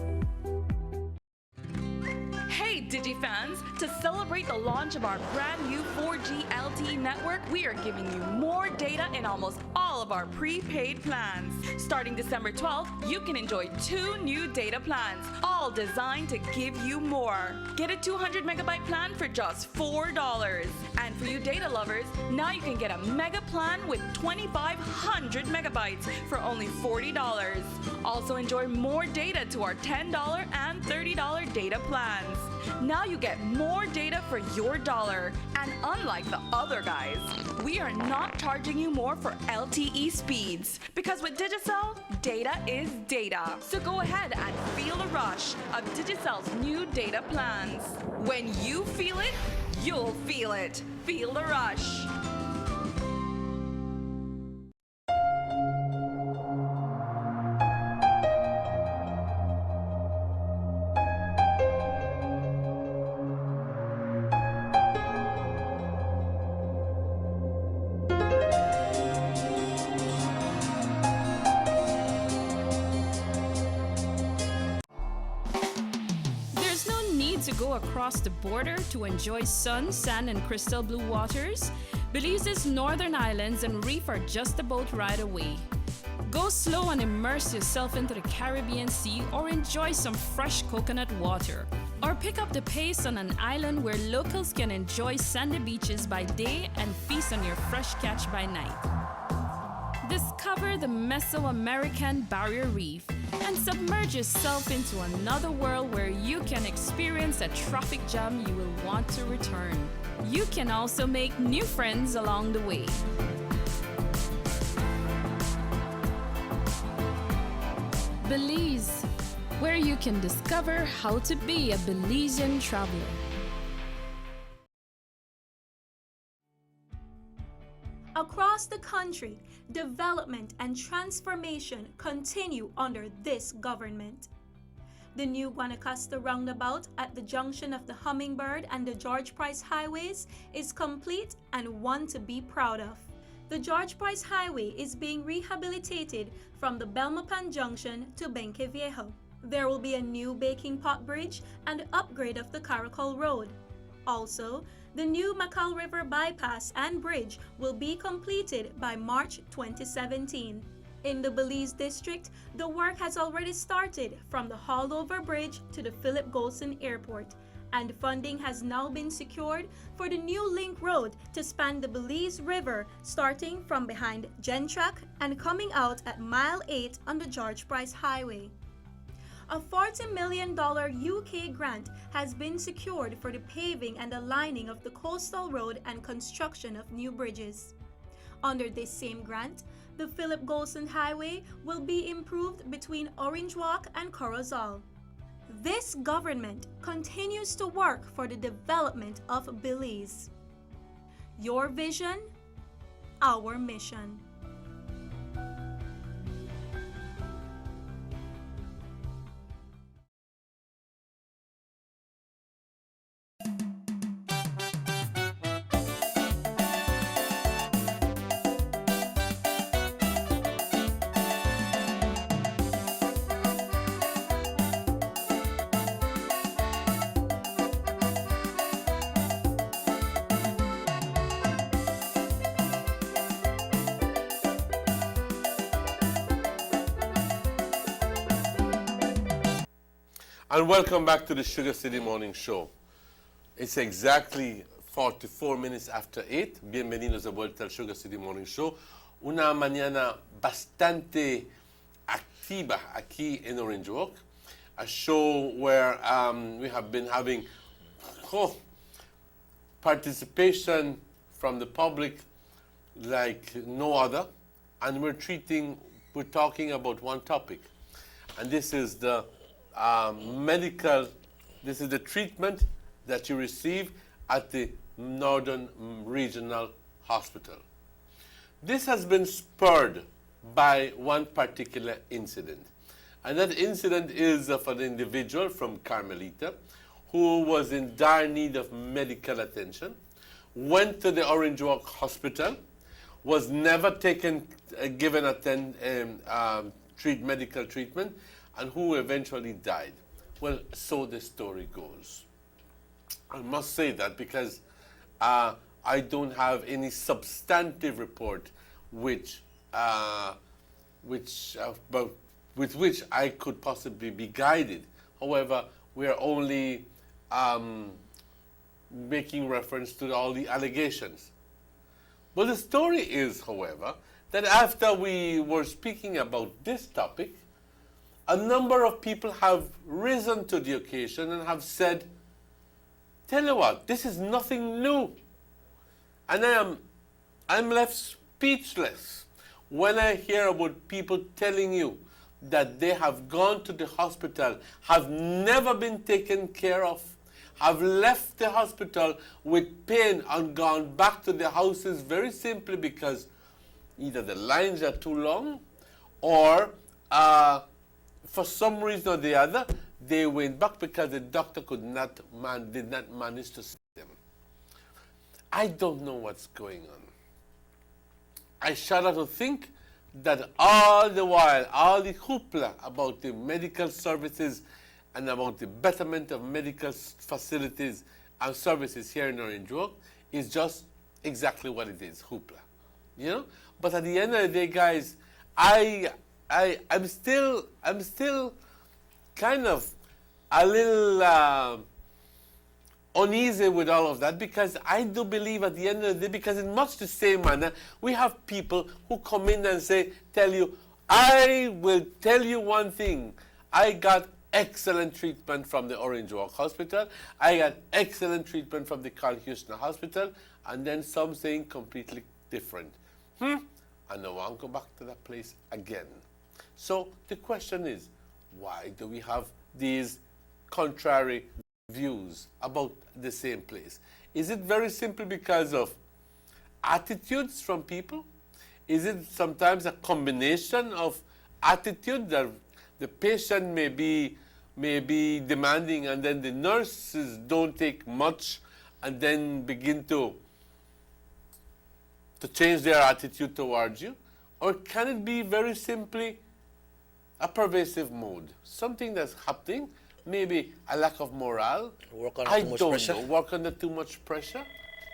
Hey DigiFans, to celebrate the launch of our brand new 4G LTE network, we are giving you more data in almost all of our prepaid plans. Starting December 12th, you can enjoy 2 new data plans, all designed to give you more. Get a 200 megabyte plan for just $4. And for you data lovers, now you can get a mega plan with 2,500 megabytes for only $40. Also enjoy more data to our $10 and $30 data plans. Now you get more data for your dollar. And unlike the other guys, we are not charging you more for LTE speeds. Because with Digicel, data is data. So go ahead and feel the rush of Digicel's new data plans. When you feel it, you'll feel it. Feel the rush. To go across the border to enjoy sun, sand, and crystal blue waters, Belize's northern islands and reef are just about right away. Go slow and immerse yourself into the Caribbean Sea or enjoy some fresh coconut water. Or pick up the pace on an island where locals can enjoy sandy beaches by day and feast on your fresh catch by night. Discover the Mesoamerican Barrier Reef and submerge yourself into another world where you can experience a traffic jam you will want to return. You can also make new friends along the way. Belize, where you can discover how to be a Belizean traveler. Across the country, development and transformation continue under this government. The new Guanacaste roundabout at the junction of the Hummingbird and the George Price highways is complete and one to be proud of. The George Price Highway is being rehabilitated from the Belmopan Junction to Benque Viejo. There will be a new baking pot bridge and upgrade of the Caracol Road. Also, the new Macal River bypass and bridge will be completed by March 2017. In the Belize district, the work has already started from the Hallover Bridge to the Philip Golson Airport, and funding has now been secured for the new link road to span the Belize River starting from behind Gentrack and coming out at Mile 8 on the George Price Highway. A $40 million UK grant has been secured for the paving and aligning of the coastal road and construction of new bridges. Under this same grant, the Philip Golson Highway will be improved between Orange Walk and Corozal. This government continues to work for the development of Belize. Your vision, our mission. And welcome back to the Sugar City Morning Show. It's exactly 44 minutes after 8. Bienvenidos de vuelta al Sugar City Morning Show. Una mañana bastante activa aquí en Orange Walk. A show where we have been having participation from the public like no other. And we're talking about one topic. And this is the this is the treatment that you receive at the Northern Regional Hospital. This has been spurred by one particular incident. And that incident is of an individual from Carmelita who was in dire need of medical attention, went to the Orange Walk Hospital, was never given medical treatment, and who eventually died. Well, so the story goes. I must say that because I don't have any substantive report with which I could possibly be guided. However, we are only making reference to all the allegations. But the story is, however, that after we were speaking about this topic, a number of people have risen to the occasion and have said, tell you what, this is nothing new. And I'm left speechless when I hear about people telling you that they have gone to the hospital, have never been taken care of, have left the hospital with pain and gone back to their houses very simply because either the lines are too long or for some reason or the other, they went back because the doctor did not manage to see them. I don't know what's going on. I shudder to think that all the while, all the hoopla about the medical services and about the betterment of medical facilities and services here in Orange Walk is just exactly what it is, hoopla. You know? But at the end of the day, guys, I'm still kind of a little uneasy with all of that because I do believe at the end of the day, because in much the same manner, we have people who come in and tell you, I will tell you one thing, I got excellent treatment from the Orange Walk Hospital, I got excellent treatment from the Carl Houston Hospital, and then some saying completely different. And I want to go back to that place again. So the question is, why do we have these contrary views about the same place? Is it very simply because of attitudes from people? is it sometimes a combination of attitude that the patient may be demanding, and then the nurses don't take much and then begin to change their attitude towards you? Or can it be very simply a pervasive mode, something that's happening, maybe a lack of morale? Work under I too much don't pressure? know. Work under too much pressure?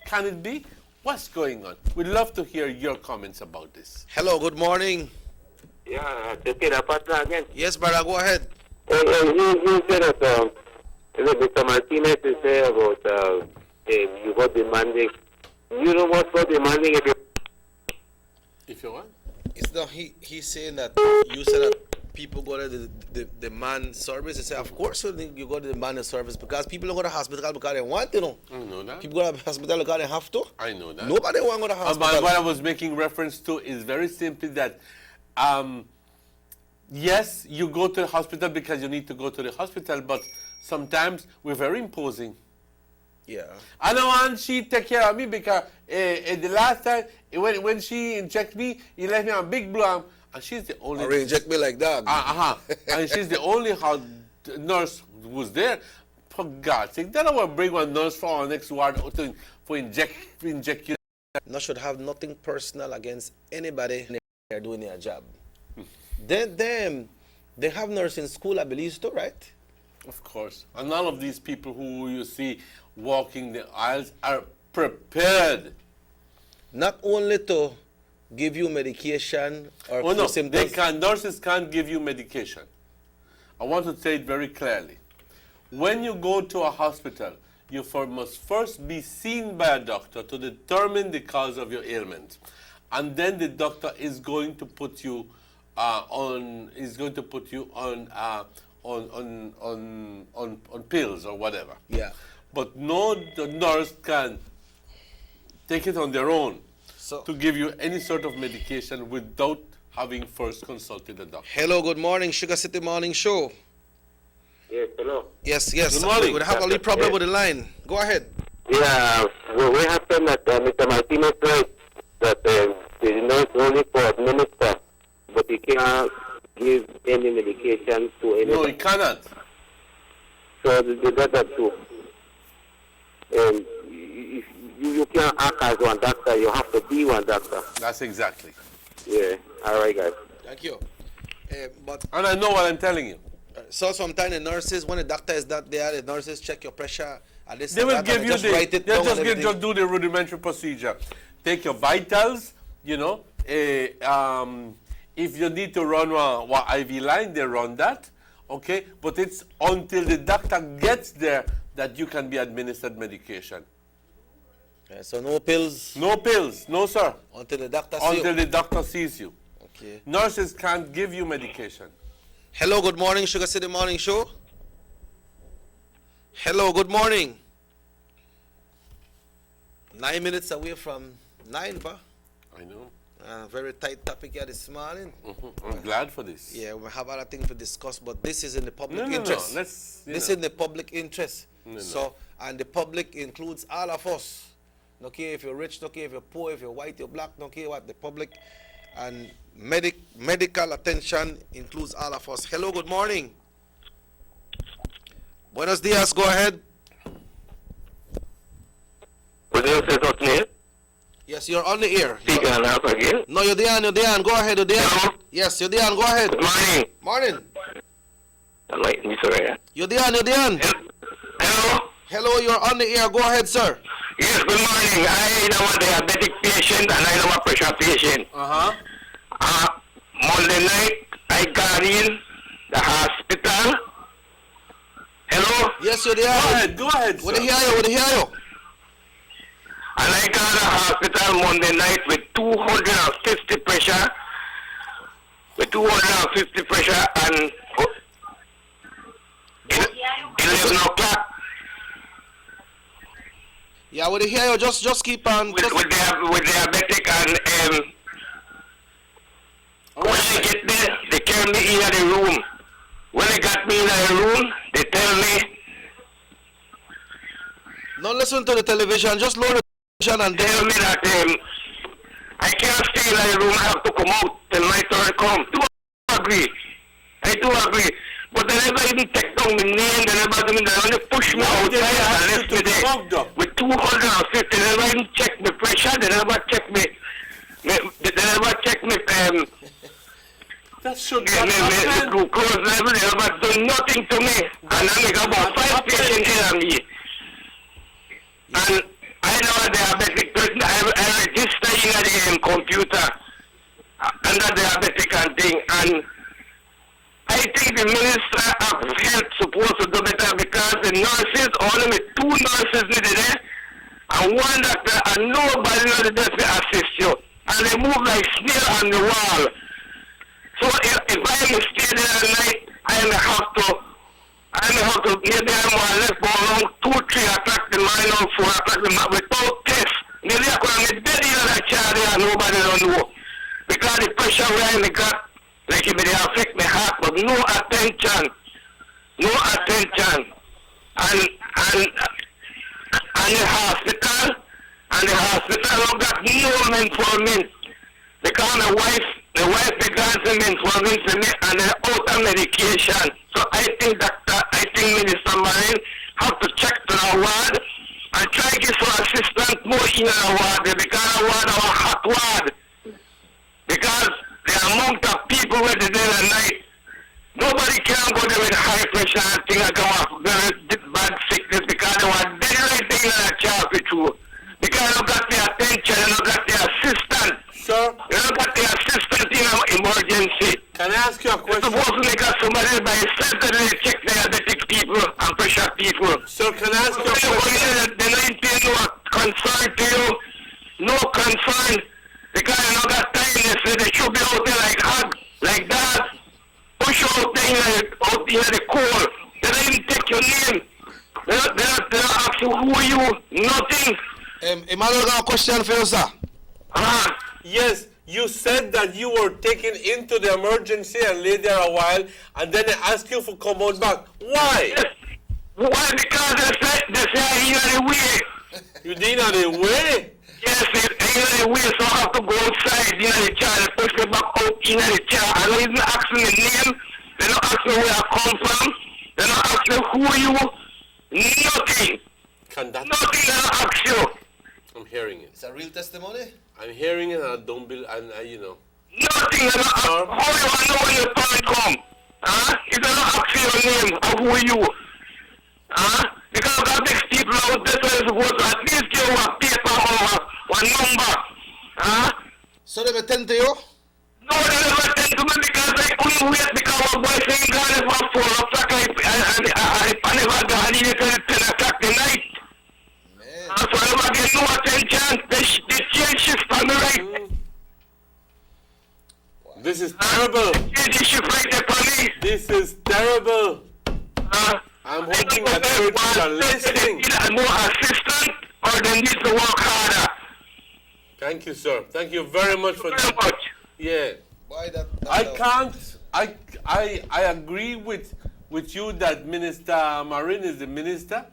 Can it be? What's going on? We'd love to hear your comments about this. Hello, good morning. Yeah, take it apart again. Yes, brother, go ahead. You said that Mr. Martinez is there about you got demanding. You know what's got demanding if you want? It's not, he's saying that you said that people go to the demand service. He said, of course you go to demand the service because people don't go to hospital because they want to, know. I know that. People go to hospital because they have to. I know that. Nobody want to go to hospital. But what I was making reference to is very simply that, yes, you go to the hospital because you need to go to the hospital, but sometimes we're very imposing. Yeah. I don't want she take care of me because the last time when she injected me, he left me on big blue, and she's the only. Or inject me like that. And she's the only nurse who's there. For God's sake, then I will bring one nurse from our next ward for inject you. No should have nothing personal against anybody. They're doing their job. They have nursing school, I believe, too, right? Of course. And all of these people who you see walking the aisles are prepared. Not only to give you medication or nurses can't give you medication. I want to say it very clearly. When you go to a hospital, you must first be seen by a doctor to determine the cause of your ailment. And then the doctor is going to put you on pills or whatever. Yeah. But no nurse can take it on their own to give you any sort of medication without having first consulted a doctor. Hello, good morning, Sugar City Morning Show. Yes, hello. Yes. Good morning. We have a little problem with the line. Go ahead. Yeah, we have to that Mr. Martinez right that the nurse only for administer, but he can't give any medication to anyone. No, he cannot. So that too. You can't act as one doctor, you have to be one doctor. That's exactly. Yeah, all right, guys. Thank you. And I know what I'm telling you. So sometimes the nurses, when the doctor is not there, the nurses check your pressure. And They will give you just do the rudimentary procedure. Take your vitals, you know. If you need to run a IV line, they run that, okay? But it's until the doctor gets there that you can be administered medication. So no pills? No pills, no sir. Until the doctor sees you? Until the doctor sees you. Okay. Nurses can't give you medication. Hello, good morning, Sugar City Morning Show. Hello, good morning. 9 minutes away from 9, pa. I know. Very tight topic here this morning. I'm glad for this. Yeah, we have other things to discuss, but this is in the public No. interest. Let's, this is in the public interest. No. And the public includes all of us. No care if you're rich, no care if you're poor, if you're white, you're black, no care what. The public and medical attention includes all of us. Hello, good morning. Buenos dias, go ahead. Yes, you're on the air. Again? No, you're Dian, go ahead, you're Dian. Yes, you're Dian, go ahead. Good morning. Morning. Sorry. You're Dian. Hello? Hello, you're on the air, go ahead, sir. Yes, good morning. I know a diabetic patient and I know a pressure patient. Monday night, I got in the hospital. Hello? Yes, you're there. Go ahead, sir. What do you hear you? And I got to the hospital Monday night with 250 pressure. With 250 pressure and 11 o'clock. Yeah, what do you hear you? Just keep on. With diabetic and when I get there, they carry me in the room. When they got me in the room, they tell me. Don't listen to the television, just lower the television and tell me that I can't stay in the room. I have to come out till my turn come. Do I agree? I do agree. But they never even take down the name. They only push me outside and left me there with 250. They never even check my pressure. They never check me. They never check me. That should me glucose level. They never do nothing to me. And I got about 5 patients here on me. And I know a diabetic person. I register in the computer under diabetic and thing. And I think the Minister of Health supposed to do better because the nurses, only 2 nurses needed there, and 1 doctor, and nobody knows the best to assist you. And they move like snail on the wall. So if I am stay there at night, I may have to, maybe I'm left for around 2, 3 o'clock in the morning or 4 o'clock in the morning without test. Maybe I could have dead in that chair there and nobody don't know. Because the pressure where I got, like it may affect my heart, but no attention. No attention. And the hospital don't got no mentoring. Because the wife began some mentoring to me and they're out of medication. So I think Minister Marin have to check to the ward and try to get some assistance more in the ward because the ward is a hot ward. Because the amount of people were there at night, nobody can go there with high pressure and things that come off very bad sickness because they were dead right there in the chair through. Because they don't got the attention, they don't got the assistance. Sir? They don't got the assistance in an emergency. Can I ask you a question? It's supposed to make somebody by himself that they check diabetic people and pressure people. Sir, can I ask you a question? They don't pay no concern to you, no concern. Because they don't got time, they should be out there like hug, like that. Push out there out in the cold. They don't even take your name. They don't ask you who are you, nothing. Emmanuel, I got a question for you, sir. Yes, you said that you were taken into the emergency and lay there a while, and then they asked you for come out back. Why? Yes. Why? Because they say I'm in the way. You did not the way? Yes, I'm in the way, so I have to go outside in the chair. They push me back out in the chair. I don't even ask me the name. They don't ask me where I come from. They don't ask me who are you. Nothing. Nothing they don't ask you. I'm hearing it. It's a real testimony? I'm hearing it and I don't believe, and you know. Nothing they don't ask. How you want to know when your turn come? If they don't ask your name, who are you? Because that makes people out there supposed to at least give you a paper or a number. So they will tend to you? No, they never tend to me because I couldn't wait because our boy saying God is for 4 o'clock. I never got any till 10 o'clock tonight. So I never get no attention. They change shift on me right. This is terrible. They change the shift right there for me. This is terrible. I'm hoping that churches are listening. Either more assistance or they need to work harder. Thank you, sir. Thank you very much for that. Yeah. Why that I can't. I agree with you that Minister Marin is the minister,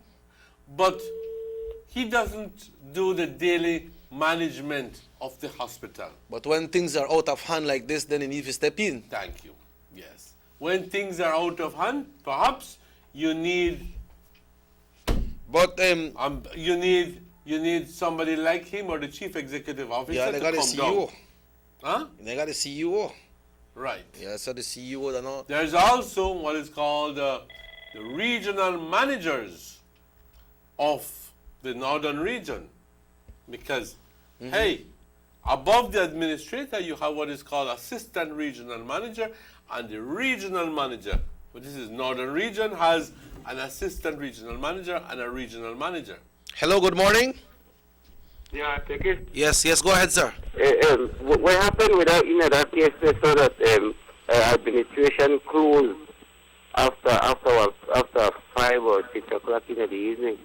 but he doesn't do the daily management of the hospital. But when things are out of hand like this, then you need to step in. Thank you. Yes. When things are out of hand, perhaps you need. But you need somebody like him or the chief executive officer. Yeah, they got a CEO. Huh? They got a CEO. Right. Yeah, so the CEO, they know. There's also what is called the regional managers of the northern region, because hey, above the administrator you have what is called assistant regional manager and the regional manager. But this is northern region has an assistant regional manager and a regional manager. Hello, good morning. Yeah, take it. Yes, go ahead, sir. What happened with that, that case so that administration closed after 5 or 6 o'clock in the evening?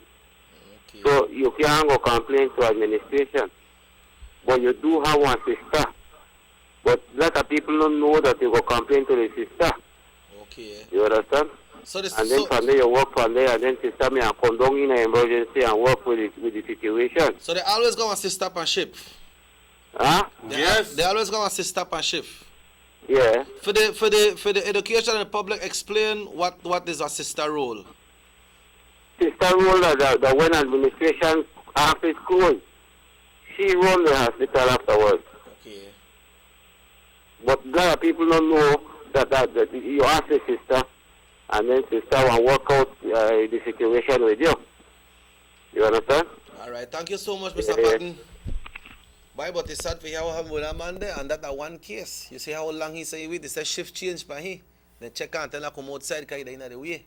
Okay. So you can't go complain to administration. But you do have one sister. But a lot of people don't know that you go complain to the sister. Okay. You understand? So and then from there you work from there, and then sister may come down in an emergency and work with the situation. So they always go and stop and ship? Huh? Yes. They always gonna assist up and shift. Yeah. For the education and the public, explain what is a sister role. Sister role that when administration after school, she run the hospital afterwards. Okay. But a lot of people don't know that you ask the sister, and then sister will work out the situation with you. You understand? All right. Thank you so much, Mr. Patton. Bye, but it's sad for how have with a man there, and that one case. You see how long he say with? They say shift change by he. Then check out and come outside because you're in the way.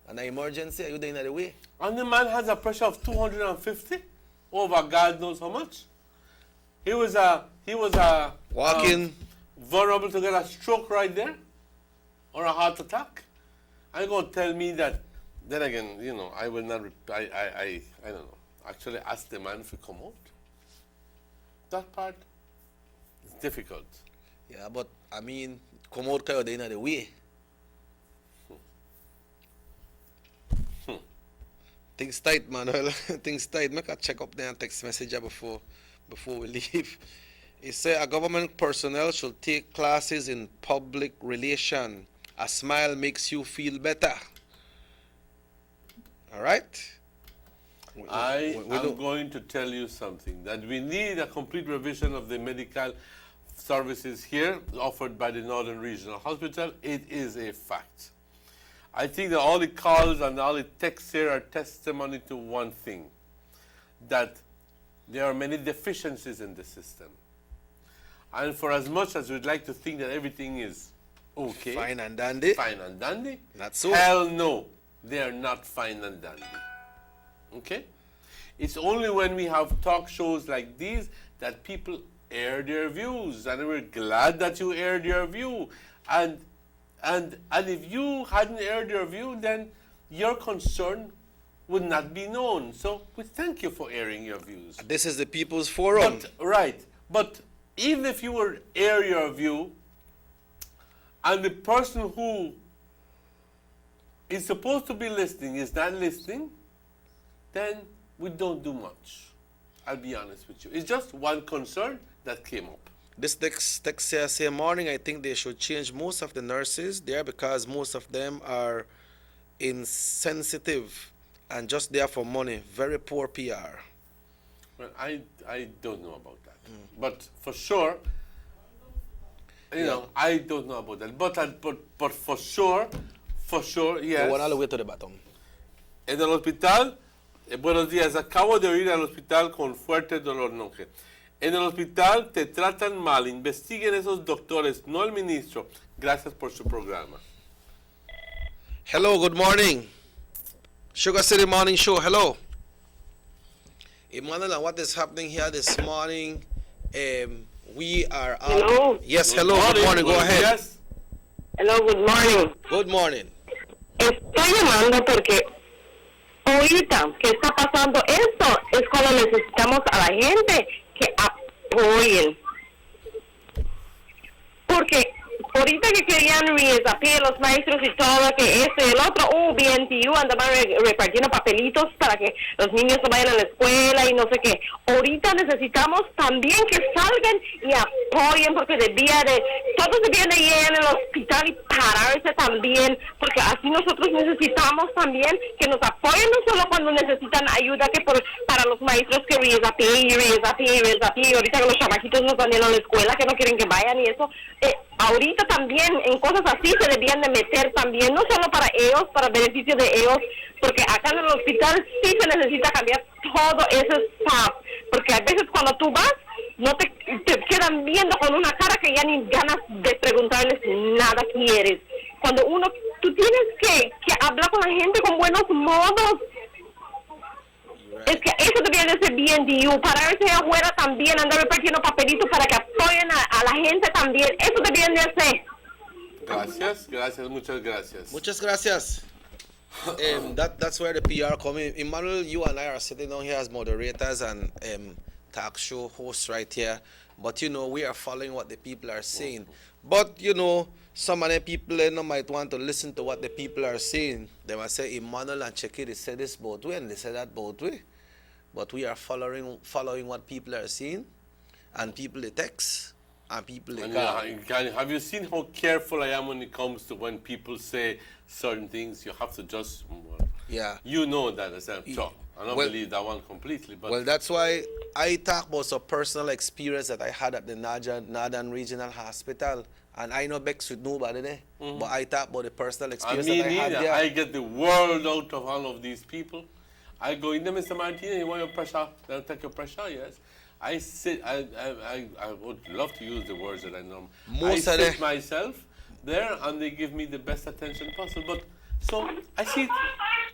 And an emergency, you're in the way. And the man has a pressure of 250 over God knows how much. He was walking vulnerable to get a stroke right there or a heart attack. Are you going to tell me that? Then again, you know, I will not. I don't know. Actually, ask the man if he come out. That part is difficult. Yeah, but I mean, come out because you're in the way. Things tight, Manuel. Things tight. Make a check up there and text message before we leave. It said a government personnel should take classes in public relation. A smile makes you feel better. All right? I'm going to tell you something, that we need a complete revision of the medical services here offered by the Northern Regional Hospital. It is a fact. I think that all the calls and all the texts here are testimony to one thing, that there are many deficiencies in the system. And for as much as we'd like to think that everything is okay, fine and dandy, not so. Hell no, they are not fine and dandy. Okay? It's only when we have talk shows like these that people air their views, and we're glad that you aired your view. And if you hadn't aired your view, then your concern would not be known. So we thank you for airing your views. This is the People's Forum. But even if you were air your view, and the person who is supposed to be listening is not listening, then we don't do much. I'll be honest with you. It's just one concern that came up. This text here say, morning, I think they should change most of the nurses there because most of them are insensitive and just there for money. Very poor PR. Well, I don't know about that. But for sure, you know, I don't know about that. But for sure, yes. One all the way to the bottom. En el hospital, buenos días, acabo de ir al hospital con fuerte dolor noche. En el hospital te tratan mal, investiguen esos doctores, no el ministro. Gracias por su programa. Hello, good morning. Sugar City Morning Show, hello. Emmanuel, what is happening here this morning? We are out. Hello? Yes, hello, good morning, go ahead. Yes. Hello, good morning. Good morning. Estoy llamando porque ahorita que está pasando esto es cuando necesitamos a la gente que apoyen. Porque ahorita que querían reesapir los maestros y todo, que esto y el otro, BNTU andaban repartiendo papelitos para que los niños no vayan a la escuela y no sé qué. Ahorita necesitamos también que salgan y apoyen, porque todos debían de ir en el hospital y pararse también, porque así nosotros necesitamos también que nos apoyen, no solo cuando necesitan ayuda, que para los maestros que reesapir. Ahorita que los chamaquitos no están yendo a la escuela, que no quieren que vayan y eso. Ahorita también en cosas así se debían de meter también, no solo para ellos, para beneficio de ellos, porque acá en el hospital sí se necesita cambiar todo ese staff, porque a veces cuando tú vas, no te quedan viendo con una cara que ya ni ganas de preguntarles nada quieres. Cuando tú tienes que hablar con la gente con buenos modos. Es que eso debería de ser BNDU, pararse afuera también, andar repartiendo papelitos para que apoyen a la gente también. Eso deberían de hacer. Gracias, muchas gracias. Muchas gracias. That's where the PR come in. Emmanuel, you and I are sitting down here as moderators and talk show hosts right here. But, you know, we are following what the people are saying. But, you know, some of the people might want to listen to what the people are saying. They might say, Emmanuel and Cheki, they say this both way and they say that both way. But we are following what people are saying. and people they text, and people they And call. have you seen how careful I am when it comes to when people say certain things? You have to just, Yeah. you know that as well. So I don't Well- believe that one completely, but Well, that's why I talk about some personal experience that I had at the Northern Regional Hospital. And I know Bex with nobody there, but I talk about the personal I experience mean, that I had neither. there. I get the world out of all of these people. I go in there, Mr. Martinez, you want your pressure? They'll take your pressure, yes. I sit, I would love to use the words that I know. Most I of sit the- myself there and they give me the best attention possible. But so I see,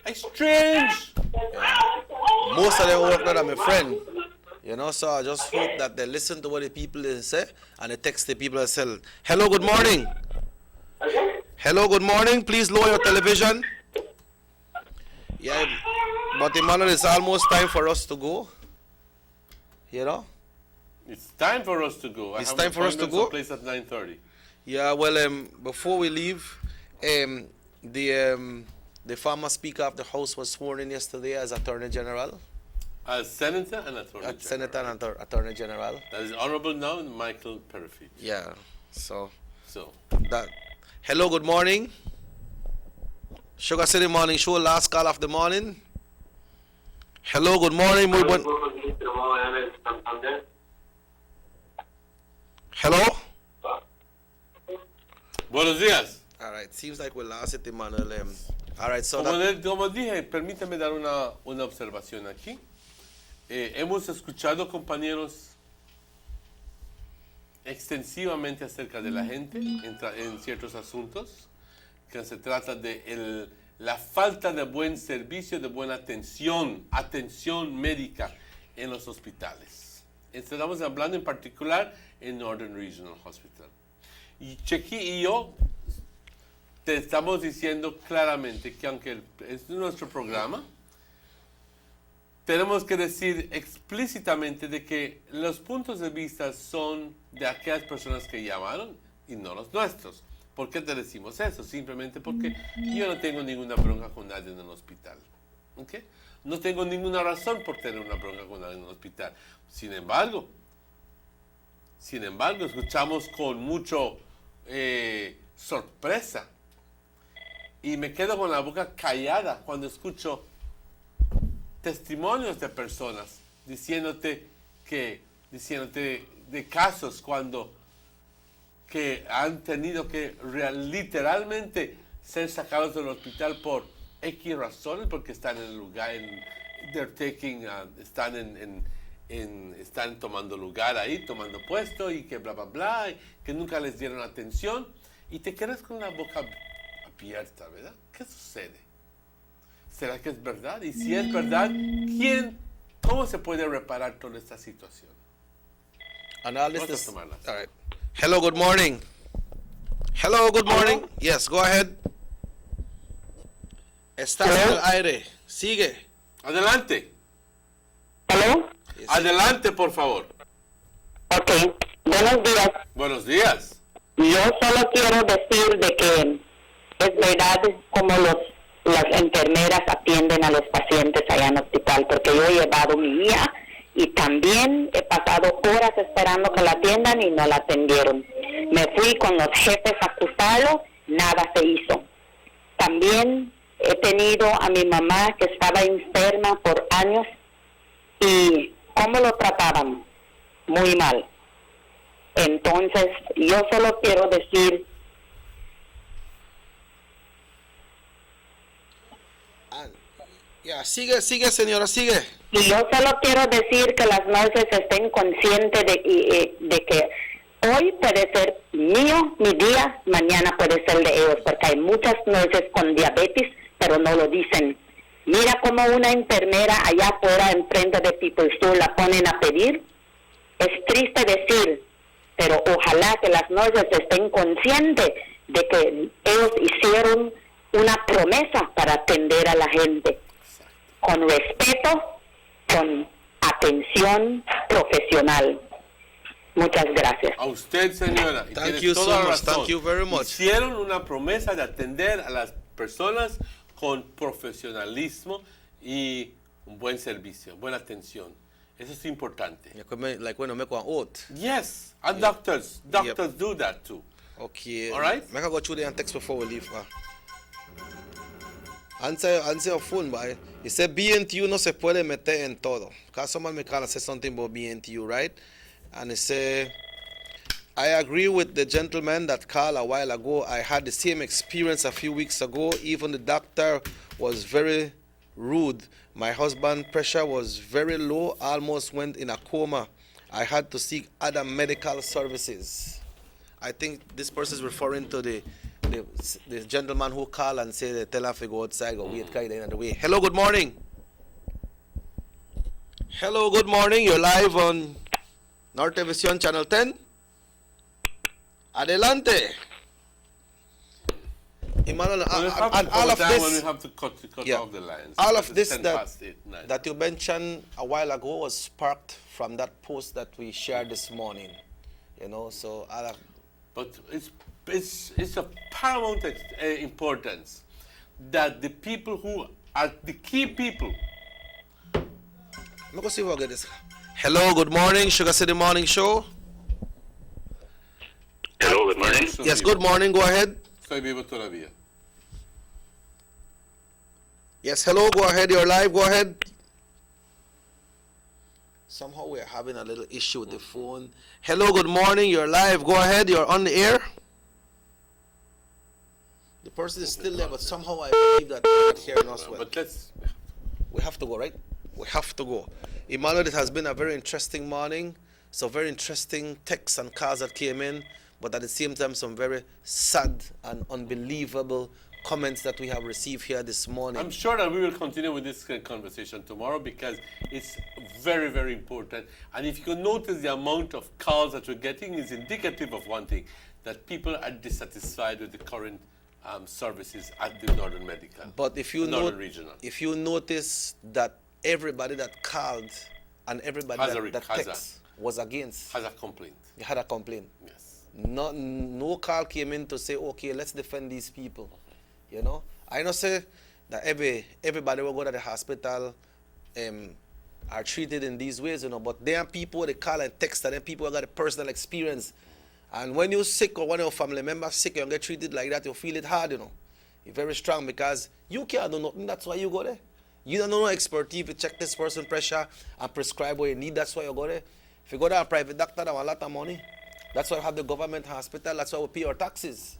it's strange. Most of them work there, my friend. You know, so I just hope that they listen to what the people they say and they text the people and say, hello, good morning. Hello, good morning. Please lower your television. Yeah, but Emmanuel, it's almost time for us to go. You know? It's time for us to go. It's I have time for us to go? Place at 9:30. Yeah, well, before we leave, the former Speaker of the House was sworn in yesterday as Attorney General. As Senator and Attorney General. Senator and Attorney General. That is Honorable now Michael Perifit. Yeah, so So, that. Hello, good morning. Sugar City Morning Show, last call of the morning. Hello, good morning. Muy buen. Hello? buenos días. All right, seems like we lost it, Emmanuel. All right, so Como dije, permítame dar una observación aquí. Hemos escuchado, compañeros, extensivamente acerca de la gente en ciertos asuntos, que se trata de la falta de buen servicio, de buena atención médica en los hospitales. Estamos hablando en particular en Northern Regional Hospital. Y Chequi y yo te estamos diciendo claramente que aunque es nuestro programa, tenemos que decir explícitamente de que los puntos de vista son de aquellas personas que llamaron y no los nuestros. ¿Por qué te decimos eso? Simplemente porque yo no tengo ninguna bronca con nadie en el hospital. ¿Ok? No tengo ninguna razón por tener una bronca con nadie en el hospital. Sin embargo, escuchamos con mucho sorpresa y me quedo con la boca callada cuando escucho testimonios de personas diciéndote de casos que han tenido que literalmente ser sacados del hospital por X razones, porque están en el lugar, están tomando lugar ahí, tomando puesto y que bla bla bla, y que nunca les dieron atención y te quedas con la boca abierta, ¿verdad? ¿Qué sucede? ¿Será que es verdad? Y si es verdad, ¿cómo se puede reparar toda esta situación? And all this Vamos a is, tomarlas. all right. Hello, good morning. Hello, good morning. Yes, go ahead. Estás en el aire. Sigue. Adelante. ¿Aló? Adelante, por favor. Ok, buenos días. Buenos días. Yo solo quiero decir de que es verdad como las enfermeras atienden a los pacientes allá en el hospital, porque yo he llevado a mi hija y también he pasado horas esperando que la atiendan y no la atendieron. Me fui con los jefes a acusarlo, nada se hizo. También he tenido a mi mamá que estaba enferma por años y ¿cómo lo trataban? Muy mal. Entonces, yo solo quiero decir Ya, sigue, señora, sigue. y yo solo quiero decir que las nurses estén conscientes de que hoy puede ser mío, mi día, mañana puede ser de ellos, porque hay muchas nurses con diabetes, pero no lo dicen. Mira cómo una enfermera allá afuera, enfrente de People's Tour, la ponen a pedir. Es triste decir, pero ojalá que las nurses estén conscientes de que ellos hicieron una promesa para atender a la gente con respeto, con atención profesional. Muchas gracias. A usted, señora. Y Thank tienes you toda so la much. razón. Thank you very much. Hicieron una promesa de atender a las personas con profesionalismo y un buen servicio, buena atención. Eso es importante. Like when you make one oath. Yes, and Yep. doctors do that too. Okay. All right. Make I go through the and text before we leave. Answer your phone, boy. You say BNTU no se puede meter en todo. Because someone me call and say something about BNTU, right? And he say, I agree with the gentleman that called a while ago. I had the same experience a few weeks ago. Even the doctor was very rude. My husband's pressure was very low, almost went in a coma. I had to seek other medical services. I think this person is referring to the gentleman who called and said they tell him to go outside or wait kind of the way. Hello, good morning. Hello, good morning. You're live on Norte Vision Channel 10. Adelante. Emmanuel, and all of this, when we have to cut yeah, off the lines. all of It's this 10 past 8, that you mentioned a while ago was sparked from that post that we shared this morning. You know, so all of, but it's of paramount importance that the people who are the key people. Let me go see if I get this. Hello, good morning, Sugar City Morning Show. Hello, good morning. Yes, good morning. Go ahead. Estoy vivo todavía. Yes, hello. Go ahead. You're live. Go ahead. Somehow we're having a little issue with the phone. Hello, good morning. You're live. Go ahead. You're on the air. The person is still there, but somehow I believe that they're not hearing us well. But We have to go, right? We have to go. Emmanuel, it has been a very interesting morning. So very interesting texts and calls that came in, but at the same time, some very sad and unbelievable comments that we have received here this morning. I'm sure that we will continue with this conversation tomorrow because it's very, very important. And if you can notice the amount of calls that we're getting is indicative of one thing, that people are dissatisfied with the current services at the Northern Medical. But if you Regional. if you notice that everybody that called and everybody that texted was against, has a complaint. They had a complaint. Yes. No call came in to say, okay, let's defend these people. You know, I know say that everybody will go to the hospital are treated in these ways, you know, but there are people they call and text and then people who got a personal experience. And when you're sick or one of your family members sick and you get treated like that, you feel it hard, you know. You're very strong because you can't do nothing, that's why you go there. You don't know no expertise to check this person's pressure and prescribe what you need, that's why you go there. If you go to a private doctor, they want a lot of money. That's why we have the government hospital, that's why we pay our taxes.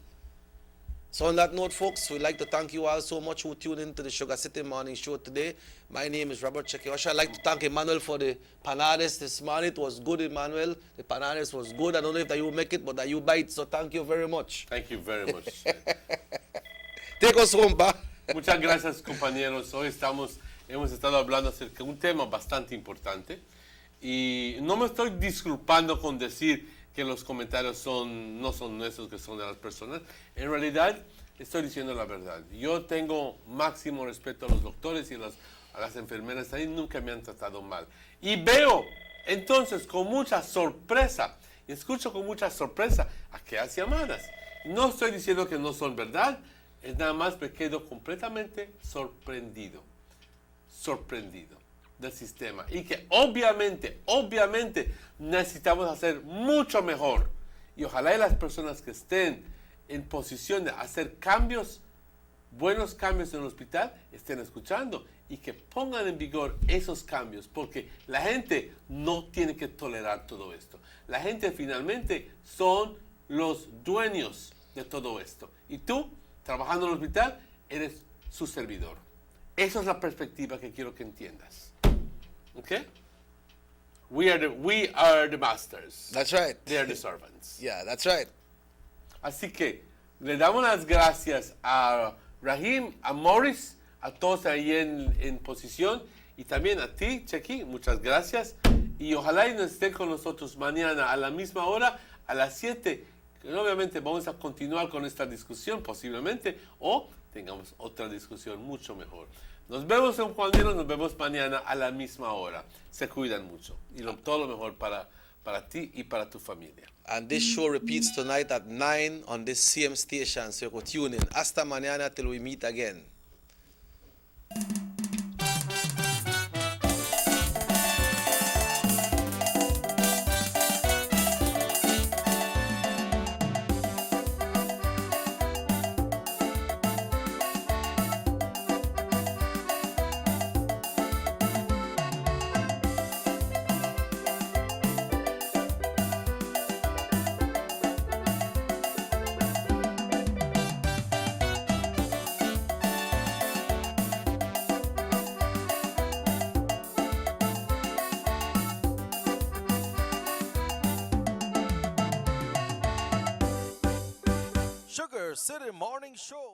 So on that note, folks, we'd like to thank you all so much who tuned into the Sugar City Morning Show today. My name is Robert Chekewasha. I'd like to thank Emmanuel for the panades this morning. It was good, Emmanuel. The panades was good. I don't know if that you make it, but that you bite. So thank you very much. Thank you very much. Take us home, pa. Muchas gracias, compañeros. Hoy hemos estado hablando acerca de un tema bastante importante y no me estoy disculpando con decir que los comentarios no son nuestros, que son de las personas. En realidad, estoy diciendo la verdad. Yo tengo máximo respeto a los doctores y a las enfermeras ahí, nunca me han tratado mal. Y veo, entonces, con mucha sorpresa, y escucho con mucha sorpresa aquellas llamadas. No estoy diciendo que no son verdad, es nada más me quedo completamente sorprendido del sistema y que obviamente necesitamos hacer mucho mejor y ojalá las personas que estén en posición de hacer buenos cambios en el hospital estén escuchando y que pongan en vigor esos cambios porque la gente no tiene que tolerar todo esto. La gente finalmente son los dueños de todo esto y tú, trabajando en el hospital, eres su servidor. Esa es la perspectiva que quiero que entiendas. Okay? We are the masters. That's right. They are the servants. Yeah, that's right. Así que le damos las gracias a Rahim, a Morris, a todos ahí en posición y también a ti, Chequi, muchas gracias. Y ojalá y nos estén con nosotros mañana a la misma hora, a las 7. Obviamente vamos a continuar con esta discusión posiblemente o tengamos otra discusión mucho mejor. Nos vemos en Juan Diego, nos vemos mañana a la misma hora. Se cuidan mucho y todo lo mejor para ti y para tu familia. And this show repeats tonight at 9 on this same station, so you can tune in. Hasta mañana till we meet again. City Morning Show.